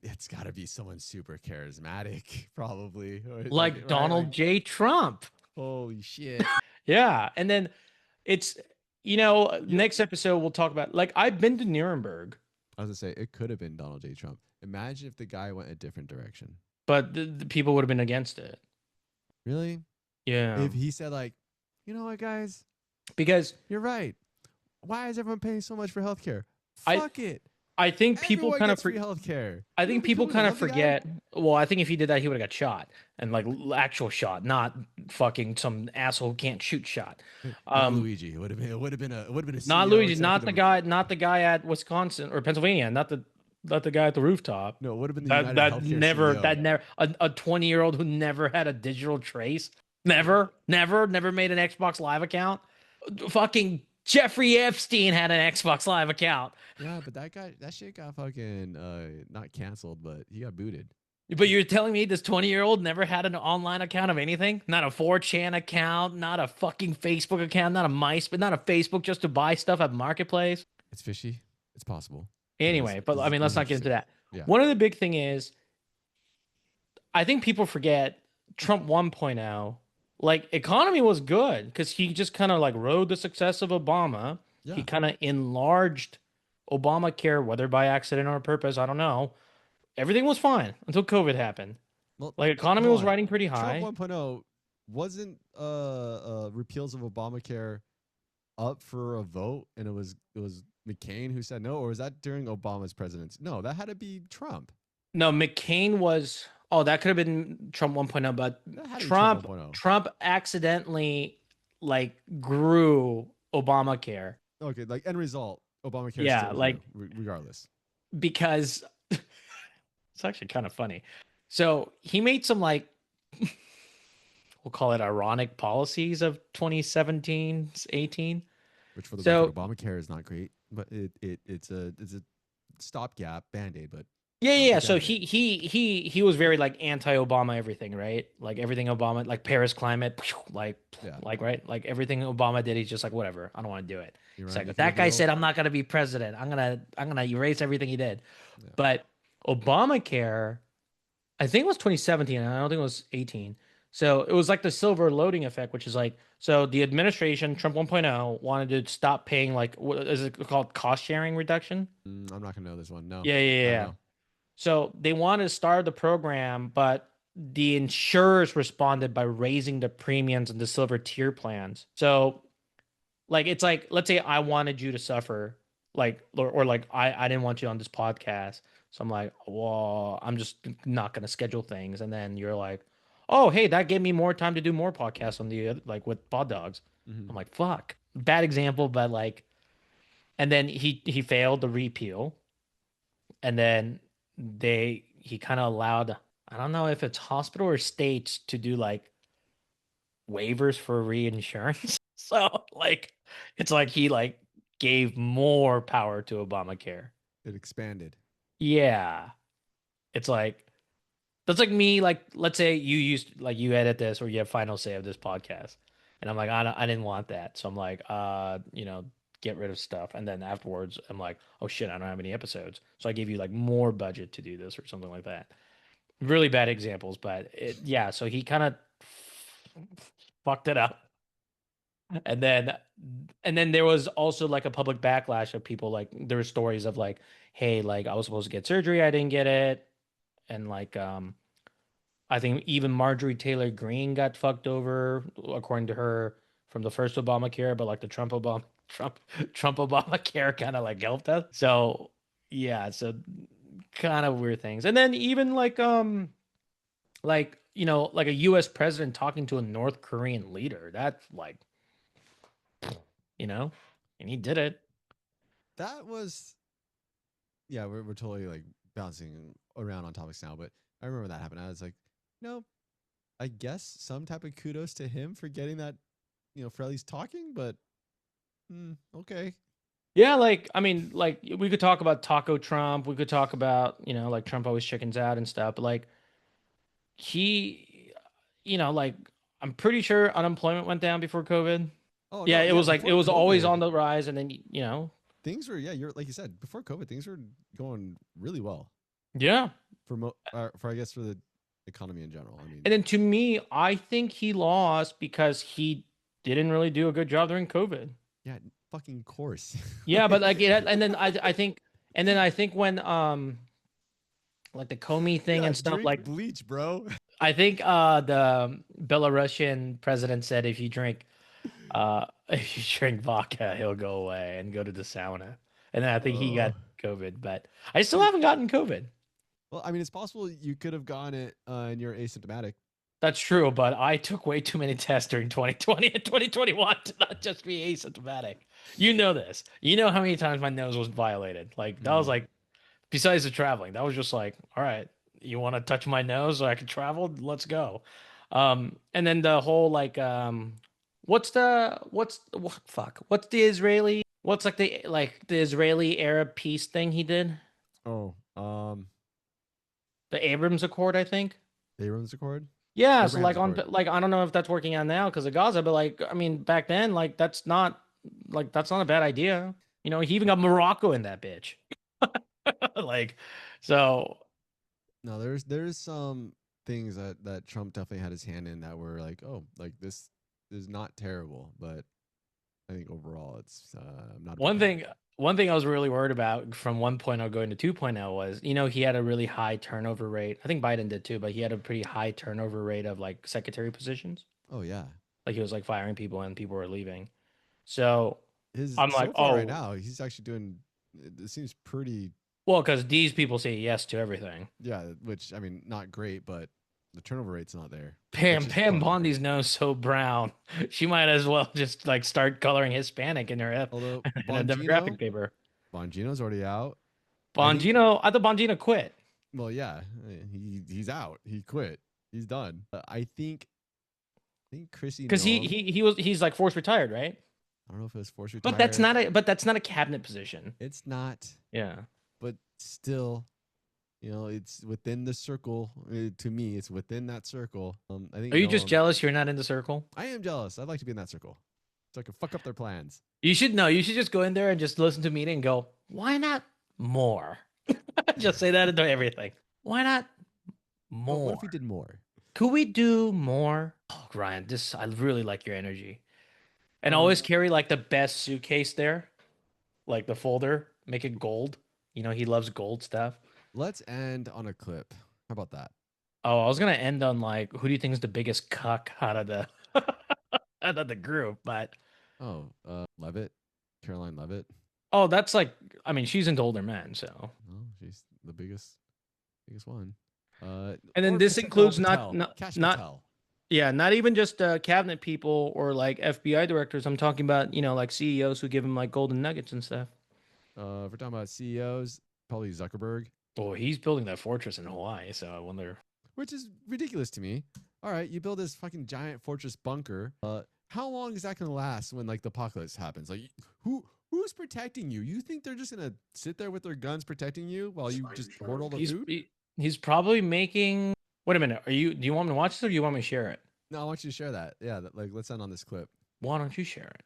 it's got to be someone super charismatic, probably. Like Donald J. Trump. Holy shit. Yeah. And then it's, next episode we'll talk about, like, I've been to Nuremberg. I was going to say, it could have been Donald J. Trump. Imagine if the guy went a different direction. But the people would have been against it. Really? Yeah. If he said, like, you know what, guys? Because you're right. Why is everyone paying so much for healthcare? Fuck it. I think people kind of forget healthcare. I think people kind of forget. Well, I think if he did that, he would have got shot, and like actual shot, not fucking some asshole who can't shoot shot. Luigi. It would have been a not Luigi, not the guy at Wisconsin or Pennsylvania, not the guy at the rooftop. No, it would have been the that never CEO. A 20-year-old who never had a digital trace, never made an Xbox Live account. fucking Jeffrey Epstein had an Xbox Live account. Yeah, but that shit got fucking not canceled, but he got booted. But you're telling me this 20-year-old never had an online account of anything? Not a 4chan account, not a fucking Facebook account, not a MySpace, not a Facebook just to buy stuff at Marketplace? It's fishy. It's possible. Anyway, but I mean, let's not get into that. Yeah. One of the big thing is, I think people forget Trump 1.0, like economy was good because he just kind of like rode the success of Obama. Yeah. He kind of enlarged Obamacare, whether by accident or purpose, I don't know. Everything was fine until COVID happened. Well, Like economy hold was on. riding pretty high. Trump 1.0 wasn't repeals of Obamacare up for a vote, and it was McCain who said no, or was that during Obama's presidency? No, that had to be Trump. No, McCain was. Oh, that could have been Trump 1.0, but That had to be Trump 1.0. Trump accidentally like grew Obamacare Okay, like end result, Obamacare. Yeah, still like- regardless. because it's actually kind of funny. So he made some like we'll call it ironic policies of 2017, 18. Which for the So- record, Obamacare is not great, but it's a stopgap band-aid. But Yeah. So Band-Aid. he was very like anti-Obama everything, right? Like everything Obama, like Paris climate, like Yeah. right, like everything Obama did, he's just like whatever, I don't want to do it. You're It's right, like you that could guy go- said I'm not gonna be president. I'm gonna erase everything he did. Yeah. But Obamacare, I think it was 2017. I don't think it was 18. So it was like the silver loading effect, which is like, so the administration, Trump 1.0, wanted to stop paying like, what is it called? Cost sharing reduction? I'm not gonna know this one. No. Yeah. I don't know. So they wanted to start the program, but the insurers responded by raising the premiums and the silver tier plans. So like, it's like, let's say I wanted you to suffer, like, or like I didn't want you on this podcast. So I'm like, well, I'm just not going to schedule things. And then you're like, oh, hey, that gave me more time to do more podcasts on the, like with Pod Dogs. Mhm. I'm like, fuck. Bad example, but like, and then he failed the repeal. And then he kind of allowed, I don't know if it's hospital or states to do like waivers for reinsurance. So like, it's like he like gave more power to Obamacare. It expanded. Yeah. It's like, that's like me, like, let's say you edit this or you have final say of this podcast. And I'm like, I didn't want that. So I'm like, get rid of stuff. And then afterwards, I'm like, oh shit, I don't have any episodes. So I give you like more budget to do this or something like that. Really bad examples, but yeah. So he kind of fucked it up. And then there was also like a public backlash of people, like there were stories of like, hey, like I was supposed to get surgery, I didn't get it. And like I think even Marjorie Taylor Greene got fucked over, according to her, from the first Obamacare, but like the Trump Obamacare kind of like helped us. So yeah, so kind of weird things. And then even like like a US president talking to a North Korean leader. That's like and he did it. That was, yeah, we're totally like bouncing around on topics now, but I remember that happened. I was like, I guess some type of kudos to him for getting that, Frelly's talking, but okay. Yeah, like I mean, like we could talk about Taco Trump. We could talk about like Trump always chickens out and stuff. But like he, like I'm pretty sure unemployment went down before COVID. Oh Yeah, no, it was like it before was always COVID, on the rise, and then things were, you're like you said, before COVID, things were going really well yeah. for I guess for the economy in general. I mean, And then to me, I think he lost because he didn't really do a good job during COVID. yeah, fucking course. Yeah, but like and then I think when like the Comey thing Yeah, and stuff, drink like bleach, bro. I think the Belarusian president said if you drink vodka, he'll go away and go to the sauna. And then I think he got COVID, but I still haven't gotten COVID. Well, I mean, it's possible you could have gotten it and you're asymptomatic. That's true, but I took way too many tests during 2020 and 2021 to not just be asymptomatic. You know this. You know how many times my nose was violated. Like that was like, besides the traveling, that was just like, all right, you want to touch my nose so I can travel? Let's go. And then the whole like What's the Israeli? What's like the Israeli Arab peace thing he did? Oh, The Abrams Accord, I think. the Abrams Accord. Yeah, so Abraham's like Accord. like I don't know if that's working out now because of Gaza, but like I mean back then that's not a bad idea. You know, he even got Morocco in that bitch. Like, so No, there's some things that Trump definitely had his hand in that were like, oh, like this is not terrible, but I think overall it's I'm not a big fan. one thing I was really worried about from 1.0 going to 2.0 was, you know, he had a really high turnover rate. I think Biden did too, but he had a pretty high turnover rate of like secretary positions. Oh yeah, Like he was like firing people and people were leaving. So his I'm like, so far right oh, now he's actually doing. It seems pretty. well, because these people say yes to everything. Yeah, which I mean, not great, but the turnover rate's not there. Pam which is Pam fun. Bondi's nose so brown. She might as well just like start coloring Hispanic in her Although in a demographic Bongino, paper. Bongino's already out. I think. Bongino, I thought Bongino quit. Well, yeah, he's out. He quit. He's done. I think Chrissy Because Noem. he's like forced retired, right? I don't know if it was forced But retired. that's not a cabinet position. It's not. Yeah. But still, you know, it's within the circle. To me, it's within that circle. I think. Are you just Noem. jealous you're not in the circle? I am jealous. I'd like to be in that circle, so I can fuck up their plans. You should know. You should just go in there and just listen to me and go, why not more? Just say that into everything. Why not more? What if we did more? Could we do more? Oh, Ryan, I really like your energy. And always carry like the best suitcase there, like the folder, make it gold. You know, he loves gold stuff. Let's end on a clip. How about that? Oh, I was gonna end on like, who do you think is the biggest cuck out of the out of the group? But Levitt, Caroline Levitt. oh, that's like, I mean, she's into older men, so. Oh, she's the biggest one. And then or this Patel- includes Patel. Cash not Patel. yeah, not even just cabinet people or like FBI directors. I'm talking about, you know, like CEOs who give him like golden nuggets and stuff. If we're talking about CEOs, probably Zuckerberg, Oh, he's building that fortress in Hawaii, so I wonder. which is ridiculous to me. All right, you build this fucking giant fortress bunker. How long is that gonna last when like the apocalypse happens? Like, who's protecting you? You think they're just gonna sit there with their guns protecting you while you just hoard all the food? He's probably making. Wait a minute. Do you want me to watch this or do you want me to share it? No, I want you to share that. Yeah, like let's end on this clip. Why don't you share it?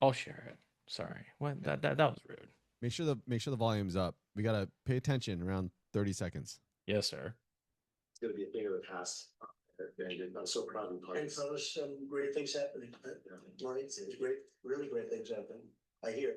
I'll share it. Sorry. What? That was rude. Make sure the volume's up. We gotta pay attention around 30 seconds. Yes, sir. It's going to be a thing of the past. And I'm so proud of you. And fellas, some great things happening. Right? It's great, really great things happening. I hear.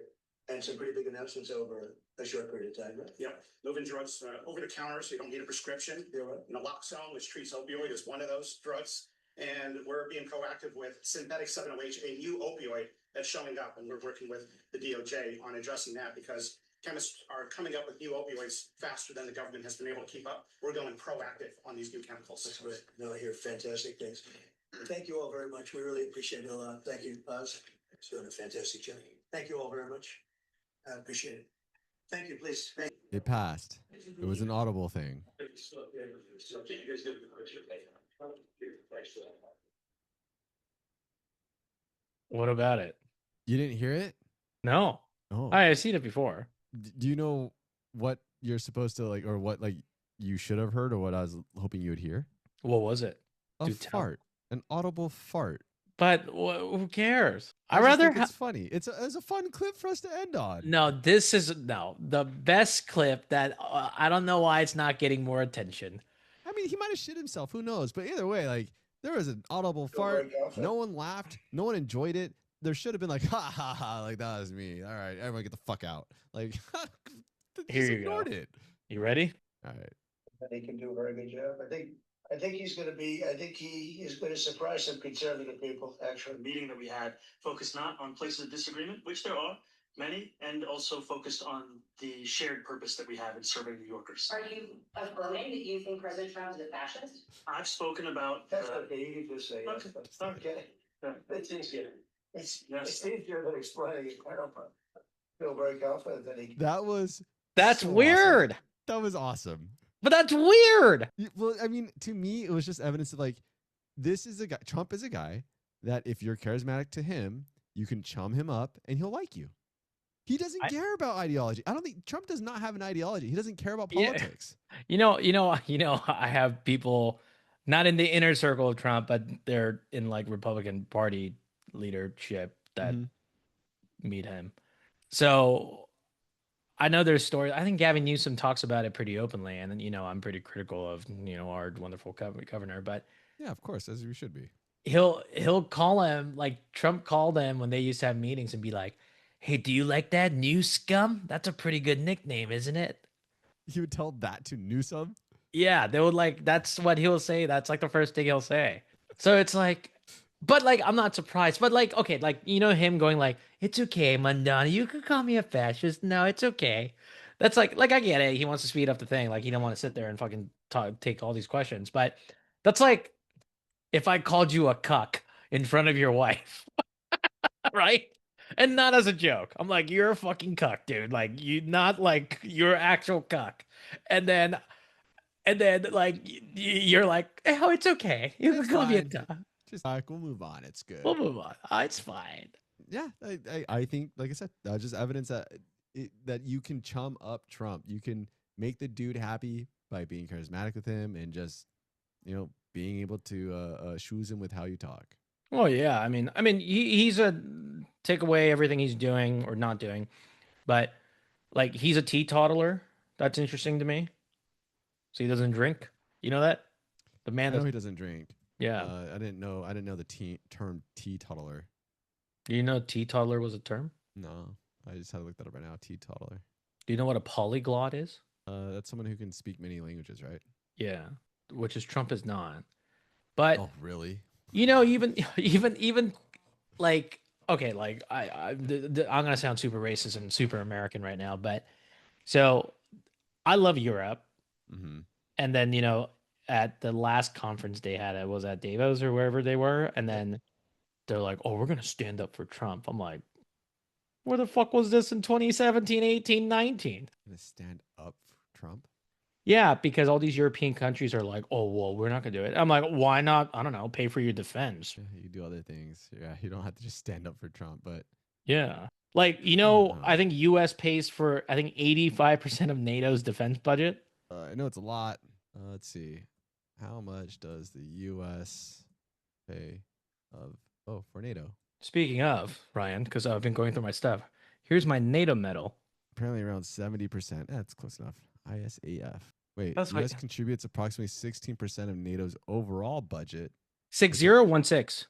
And some pretty big announcements over a short period of time, right? Yeah, moving drugs over the counter so you don't need a prescription. You're right. Naloxone, which treats opioid, is one of those drugs. And we're being proactive with synthetic 7-OH, a new opioid that's showing up. And we're working with the DOJ on addressing that because chemists are coming up with new opioids faster than the government has been able to keep up. We're going proactive on these new chemicals. That's great. No, I hear fantastic things. Thank you all very much. We really appreciate it a lot. Thank you, Buzz. It's doing a fantastic job. Thank you all very much. I appreciate it. Thank you, please. Thank you. It passed. It was an audible thing. What about it? You didn't hear it? No. Oh. I've seen it before. Do you know what you're supposed to like, or what like you should have heard, or what I was hoping you would hear? What was it? A Do tell. fart, an audible fart. But who cares? I just think it's funny. It's a fun clip for us to end on. No, this is the best clip that I don't know why it's not getting more attention. I mean, he might have shit himself. Who knows? But either way, like there was an audible fart. No one laughed. No one enjoyed it. There should have been like, ha ha ha, like that was me. All right, everyone get the fuck out. Like, Here just you ignored go. it. You ready? All right. He can do a very good job. I think he is going to surprise some conservative people, actually. Meeting that we had focused not on places of disagreement, which there are many, and also focused on the shared purpose that we have in serving New Yorkers. Are you affirming that you think President Trump is a fascist? I've spoken about. That's okay. You can just say Okay. yes. Okay. Yeah. It's easier. It's Yes. easier than explaining it. I don't feel very confident that he. That's so weird. awesome. That was awesome. But that's weird. Well, I mean, to me, it was just evidence of like, this is a guy. Trump is a guy that if you're charismatic to him, you can chum him up and he'll like you. He doesn't care about ideology. I don't think Trump does not have an ideology. He doesn't care about politics. I have people not in the inner circle of Trump, but they're in like Republican Party leadership that meet him. So I know there's stories. I think Gavin Newsom talks about it pretty openly, and then I'm pretty critical of our wonderful governor, but yeah, of course, as we should be. He'll call him like Trump called him when they used to have meetings and be like, "Hey, do you like that new scum? That's a pretty good nickname, isn't it?" He would tell that to Newsom? Yeah, they would like, that's what he'll say. That's like the first thing he'll say. So it's like, but like, I'm not surprised. But like, okay, like, him going like, "It's okay, Mandana, you could call me a fascist. No, it's okay." That's like I get it. He wants to speed up the thing. Like, he don't want to sit there and fucking take all these questions. But that's like, if I called you a cuck in front of your wife, right? And not as a joke. I'm like, "You're a fucking cuck, dude. Like, not like you're actual cuck." And then like you're like, "Oh, it's okay. You can call me a cuck. Just like, we'll move on. It's good. We'll move on. Oh, it's fine." Yeah, I think, like I said, just evidence that that you can chum up Trump. You can make the dude happy by being charismatic with him and just, being able to schmooze him with how you talk. Well, yeah. I mean, he's a take away everything he's doing or not doing, but like, he's a teetotaler. That's interesting to me. So he doesn't drink. You know that? The man. I know he doesn't drink. Yeah. I didn't know the term teetotaler. Do you know teetotaler was a term? No, I just had to look that up right now. Teetotaler. Do you know what a polyglot is? That's someone who can speak many languages, right? Yeah, which is Trump is not. But oh, really? Even like, okay, like I'm gonna sound super racist and super American right now, but so I love Europe, and then at the last conference they had, it was at Davos or wherever they were, and then they're like, "Oh, we're gonna stand up for Trump." I'm like, where the fuck was this in 2017, 18, 19? Gonna stand up for Trump? Yeah, because all these European countries are like, "Oh, well, we're not gonna do it." I'm like, why not? I don't know, pay for your defense. Yeah, you do other things. Yeah, you don't have to just stand up for Trump, but yeah, like, I think U.S. pays for 85% of NATO's defense budget. I know it's a lot. Let's see, how much does the U.S. pay for NATO? Speaking of, Ryan, because I've been going through my stuff. Here's my NATO medal. Apparently around 70%. That's close enough. ISAF. Wait, That's U.S. contributes approximately 16% of NATO's overall budget. 6016.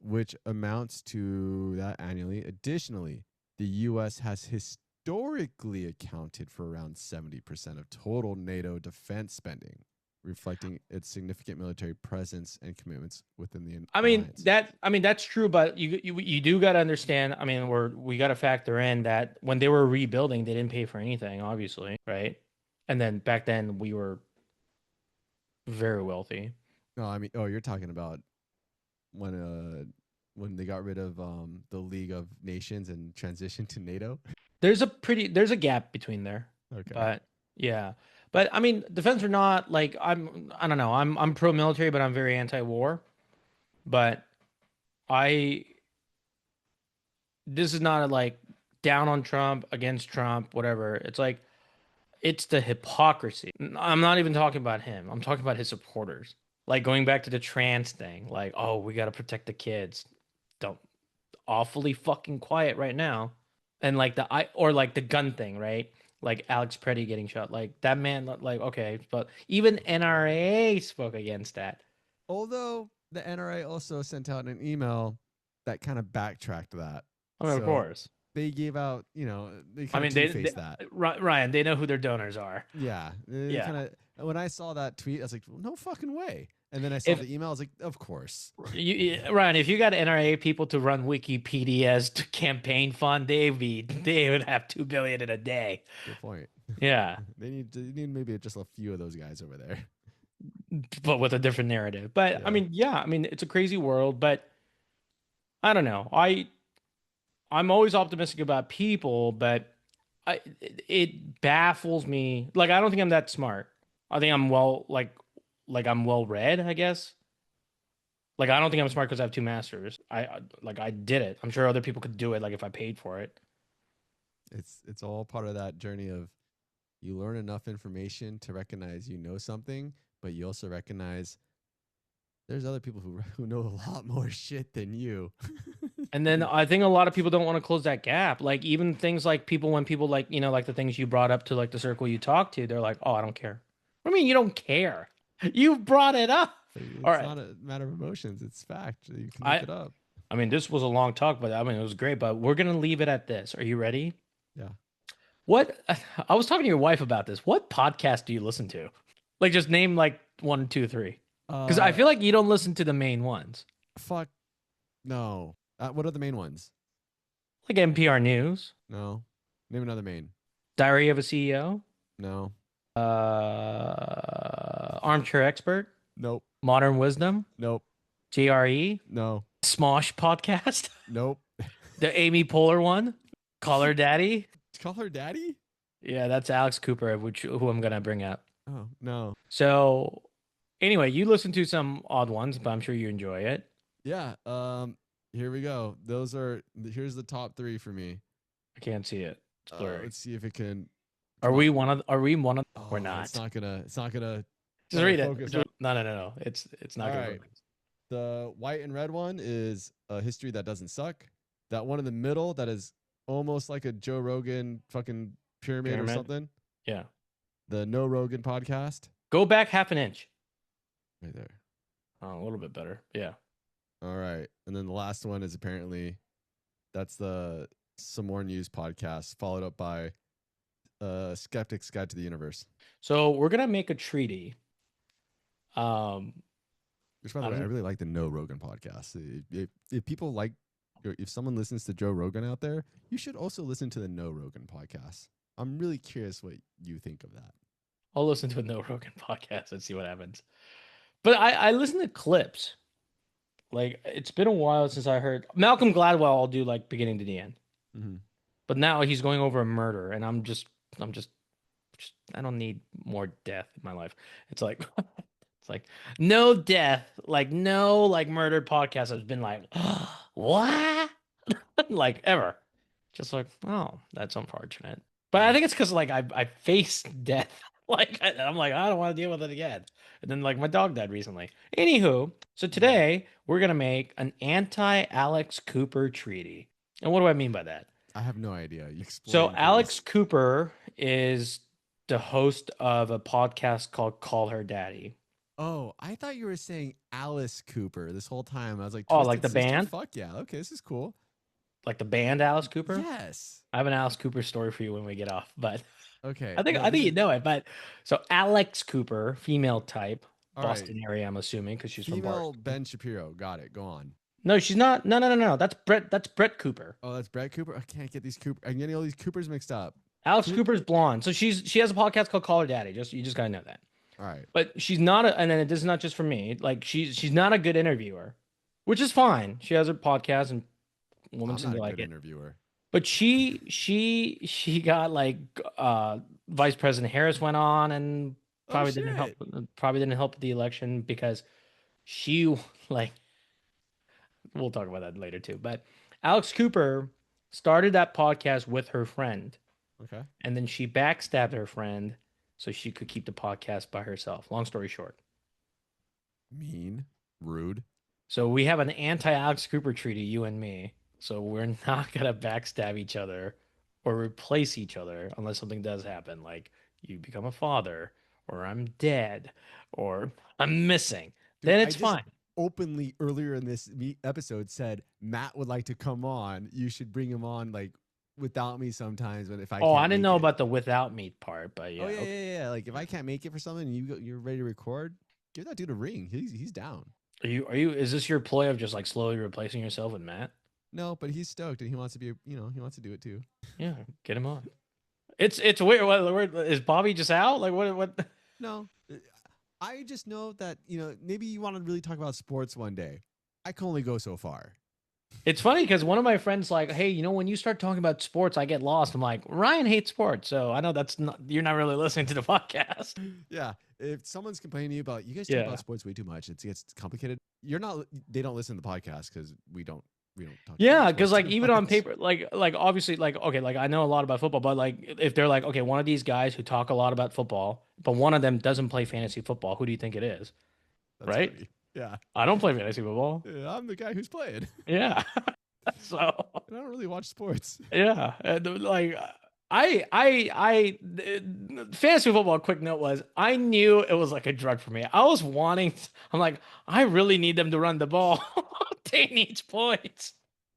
Which amounts to that annually. Additionally, the U.S. has historically accounted for around 70% of total NATO defense spending, reflecting its significant military presence and commitments within the alliance. That's true, but you do got to understand. We got to factor in that when they were rebuilding, they didn't pay for anything, obviously, right? And then back then we were very wealthy. No, you're talking about when they got rid of the League of Nations and transitioned to NATO. There's a gap between there. Okay. But yeah. But defense or not, like, I don't know. I'm pro military, but I'm very anti-war. But this is not like down on Trump, against Trump, whatever. It's like, it's the hypocrisy. I'm not even talking about him. I'm talking about his supporters. Like, going back to the trans thing, like, "Oh, we got to protect the kids." Don't, awfully fucking quiet right now. And like the gun thing, right? Like Alex Preddy getting shot, like that man, like, okay, but even NRA spoke against that. Although the NRA also sent out an email that kind of backtracked that. Of course. They gave out, they kind of two-faced that. Ryan, they know who their donors are. Yeah. Yeah. When I saw that tweet, I was like, well, no fucking way. And then I saw the email, I was like, of course. Ryan, if you got NRA people to run Wikipedia's campaign fund, they would have $2 billion in a day. Good point. Yeah. They need maybe just a few of those guys over there. But with a different narrative. But yeah. It's a crazy world, but I don't know. I'm always optimistic about people, but it baffles me. Like, I don't think I'm that smart. I think I'm I'm well read, I guess. Like, I don't think I'm smart because I have 2 masters. I did it. I'm sure other people could do it. Like if I paid for it. It's all part of that journey of you learn enough information to recognize you know something, but you also recognize there's other people who know a lot more shit than you. And then I think a lot of people don't want to close that gap. Like even things like when people like, like the things you brought up to like the circle you talk to, they're like, oh, I don't care. What do you mean you don't care? You brought it up. It's All right. not a matter of emotions. It's fact. You can look it up. I mean, this was a long talk, but I mean, it was great. But we're going to leave it at this. Are you ready? Yeah. I was talking to your wife about this. What podcast do you listen to? Like just name like 1, 2, 3. Because I feel like you don't listen to the main ones. Fuck. No. What are the main ones? Like NPR News. No. Name another main. Diary of a CEO. No. Armchair Expert. Nope. Modern Wisdom. Nope. JRE. No. Smosh Podcast. Nope. The Amy Poehler one. Call Her Daddy. Call Her Daddy? Yeah, that's Alex Cooper, who I'm going to bring up. Oh, no. So anyway, you listen to some odd ones, but I'm sure you enjoy it. Yeah. Here we go. Here's the top 3 for me. I can't see it. It's blurry. Let's see if it can. Are we one of? Oh, We're not. It's not gonna. Just read it. focus. No. It's not All gonna right. focus. The white and red one is a history that doesn't suck. That one in the middle that is almost like a Joe Rogan fucking pyramid or something. Yeah. The No Rogan podcast. Go back half an inch. Right there. Oh, a little bit better. Yeah. All right. And then the last one is apparently that's the Some More News podcast, followed up by Skeptic's Guide to the Universe. So we're gonna make a treaty. Which, by the way, I really like the No Rogan podcast. If people like, if someone listens to Joe Rogan out there, you should also listen to the No Rogan podcast. I'm really curious what you think of that. I'll listen to a No Rogan podcast and see what happens. But I listen to clips. Like it's been a while since I heard Malcolm Gladwell. I'll do like beginning to the end. Mm-hmm. But now he's going over a murder, and I'm just I don't need more death in my life. It's like it's like no death, like no like murdered podcast has been like what like ever. Just like, oh, that's unfortunate. But I think it's because like I faced death. Like I'm like, I don't want to deal with it again. And then like my dog died recently. Anywho, so today we're gonna make an anti-Alex Cooper treaty. And what do I mean by that? I have no idea. You explain. So please. Alex Cooper is the host of a podcast called Call Her Daddy. Oh, I thought you were saying Alice Cooper this whole time. I was like, oh, like the Sister? band? Fuck yeah. Okay, this is cool. Like the band Alice Cooper? Yes. I have an Alice Cooper story for you when we get off, but okay. I think you know it. But so Alex Cooper, female type, All Boston right. area, I'm assuming, because she's from Female Boston. Ben Shapiro. Got it. Go on. No, she's not. No. That's Brett Cooper. Oh, that's Brett Cooper. I can't get these Cooper. I'm getting all these Coopers mixed up. Alex Cooper's blonde, so she has a podcast called Call Her Daddy. You just gotta know that. All right. But she's not, and then this is not just for me. Like she's not a good interviewer, which is fine. She has her podcast, and women seem to like it. Interviewer. But she got like Vice President Harris went on and probably didn't help the election because she like. We'll talk about that later too. But Alex Cooper started that podcast with her friend. Okay. And then she backstabbed her friend so she could keep the podcast by herself. Long story short. Mean, rude. So we have an anti-Alex Cooper treaty, you and me. So we're not going to backstab each other or replace each other unless something does happen. Like you become a father or I'm dead or I'm missing. Dude, then it's fine. Openly earlier in this episode said Matt would like to come on. You should bring him on like without me sometimes. But if I I didn't know about the without me part, but yeah. Oh yeah. Like if I can't make it for something, and you're ready to record. Give that dude a ring. He's down. Are you? Is this your ploy of just like slowly replacing yourself with Matt? No, but he's stoked and he wants to be. He wants to do it too. Yeah, get him on. It's weird. What is Bobby just out? Like what? No. I just know that, maybe you want to really talk about sports one day. I can only go so far. It's funny because one of my friends like, hey, when you start talking about sports, I get lost. I'm like, Ryan hates sports. So I know you're not really listening to the podcast. Yeah. If someone's complaining to you about, you guys talk about sports way too much, it gets complicated. you're not. They don't listen to the podcast because we don't talk. Yeah, about because sports like too even on much. paper, like obviously, like okay, like I know a lot about football, but like if they're like, okay, one of these guys who talk a lot about football, but one of them doesn't play fantasy football, who do you think it is? That's Right? funny. Yeah. I don't play fantasy football. Yeah, I'm the guy who's playing. Yeah. So And I don't really watch sports. yeah, and, like fantasy football. Quick note was I knew it was like a drug for me. I was wanting. I'm like, I really need them to run the ball. They need points,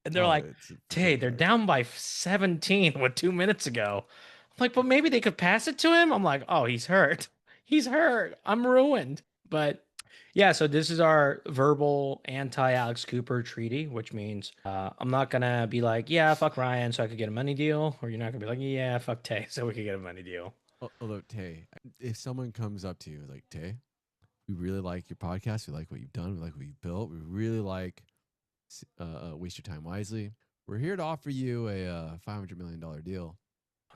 and they're Oh, like, it's a Tay, freaking they're drug. down by 17 with 2 minutes ago. I'm like, but maybe they could pass it to him. I'm like, oh, he's hurt. He's hurt. I'm ruined. But yeah, so this is our verbal anti-Alex Cooper treaty, which means I'm not gonna be like, yeah, fuck Ryan, so I could get a money deal, or you're not gonna be like, yeah, fuck Tay, so we could get a money deal. Although Tay, if someone comes up to you like, Tay, we really like your podcast, we like what you've done, we like what you've built, we really like Waste Your Time Wisely. We're here to offer you a $500 million deal.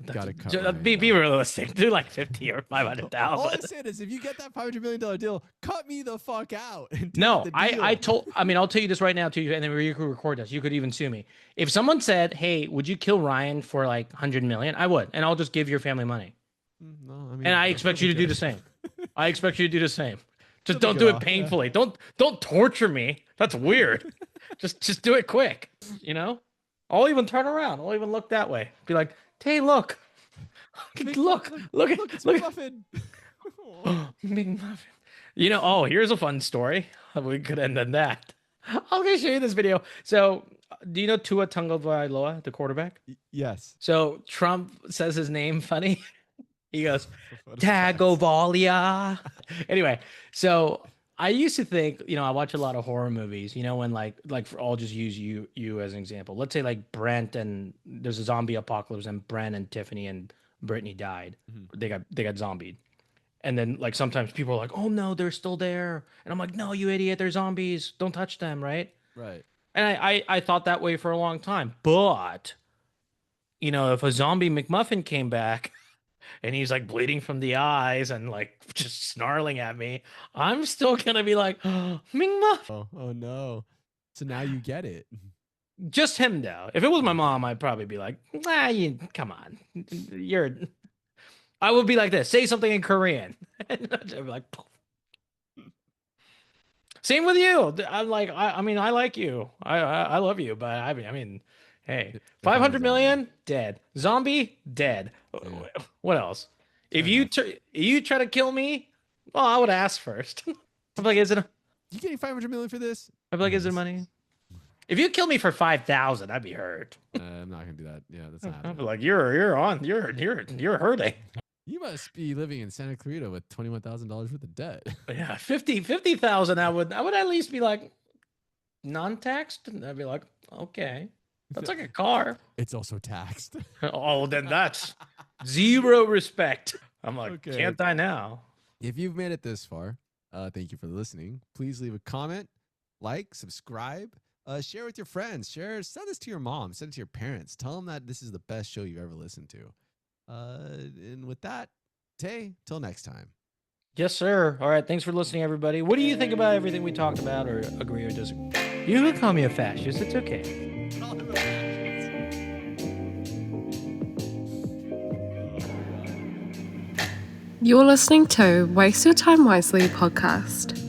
You gotta cut Ryan Be down. realistic. Do like 50 or All I'm 500,000. saying is, if you get that $500 million deal, cut me the fuck out. And take No, the I deal. I'll tell you this right now too, and then you could record this. You could even sue me. If someone said, hey, would you kill Ryan for like 100 million? I would, and I'll just give your family money. No, I mean, And I expect you to do the same. same. I expect you to do the same. Just That'll don't be do good it off, yeah. painfully. Don't torture me. That's weird. just do it quick. You know? I'll even turn around. I'll even look that way. Be like, hey, look. Look at Look, it's look. muffin. Big muffin. You know, oh, here's a fun story. We could end on that. I'm gonna show you this video. So, do you know Tua Tagovailoa, the quarterback? Yes. So Trump says his name funny. He goes, What is that? Tagovalia. Anyway, so I used to think, I watch a lot of horror movies, when I'll just use you as an example. Let's say like Brent and there's a zombie apocalypse and Brent and Tiffany and Brittany died. Mhm. They got zombied. And then like sometimes people are like, oh no, they're still there. And I'm like, no, you idiot, they're zombies. Don't touch them, right? Right. And I thought that way for a long time. But, if a zombie McMuffin came back and he's like bleeding from the eyes and like just snarling at me, I'm still going to be like, oh, McMuffin. Oh no. So now you get it. Just him, though. If it was my mom, I'd probably be like, come on. I would be like this. Say something in Korean. And I'd be like, poof. Same with you. I'm like, I mean, I like you. I love you, but I mean, hey, If I'm a 500 zombie. million, dead. Zombie, dead. Yeah. What else? If Fair you enough. you try to kill me, well, I would ask first. I'm like, is it? You getting 500 million for this? I'm like, is it money? If you kill me for 5,000, I'd be hurt. I'm not gonna do that. Yeah, that's not I'd be happening. like, you're hurting. You must be living in Santa Clarita with $21,000 worth of debt. Yeah, 50,000. I would at least be like non-taxed. And I'd be like, okay, that's like a car. It's also taxed. Oh, then that's zero respect. I'm like, Okay. can't I now? If you've made it this far, thank you for listening. Please leave a comment, like, subscribe, share with your friends. Send this to your mom. Send it to your parents. Tell them that this is the best show you've ever listened to. And with that, Tay, till next time. Yes, sir. All right. Thanks for listening, everybody. What do you think about everything we talked about, or agree or disagree? You can call me a fascist. It's okay. You're listening to Waste Your Time Wisely podcast.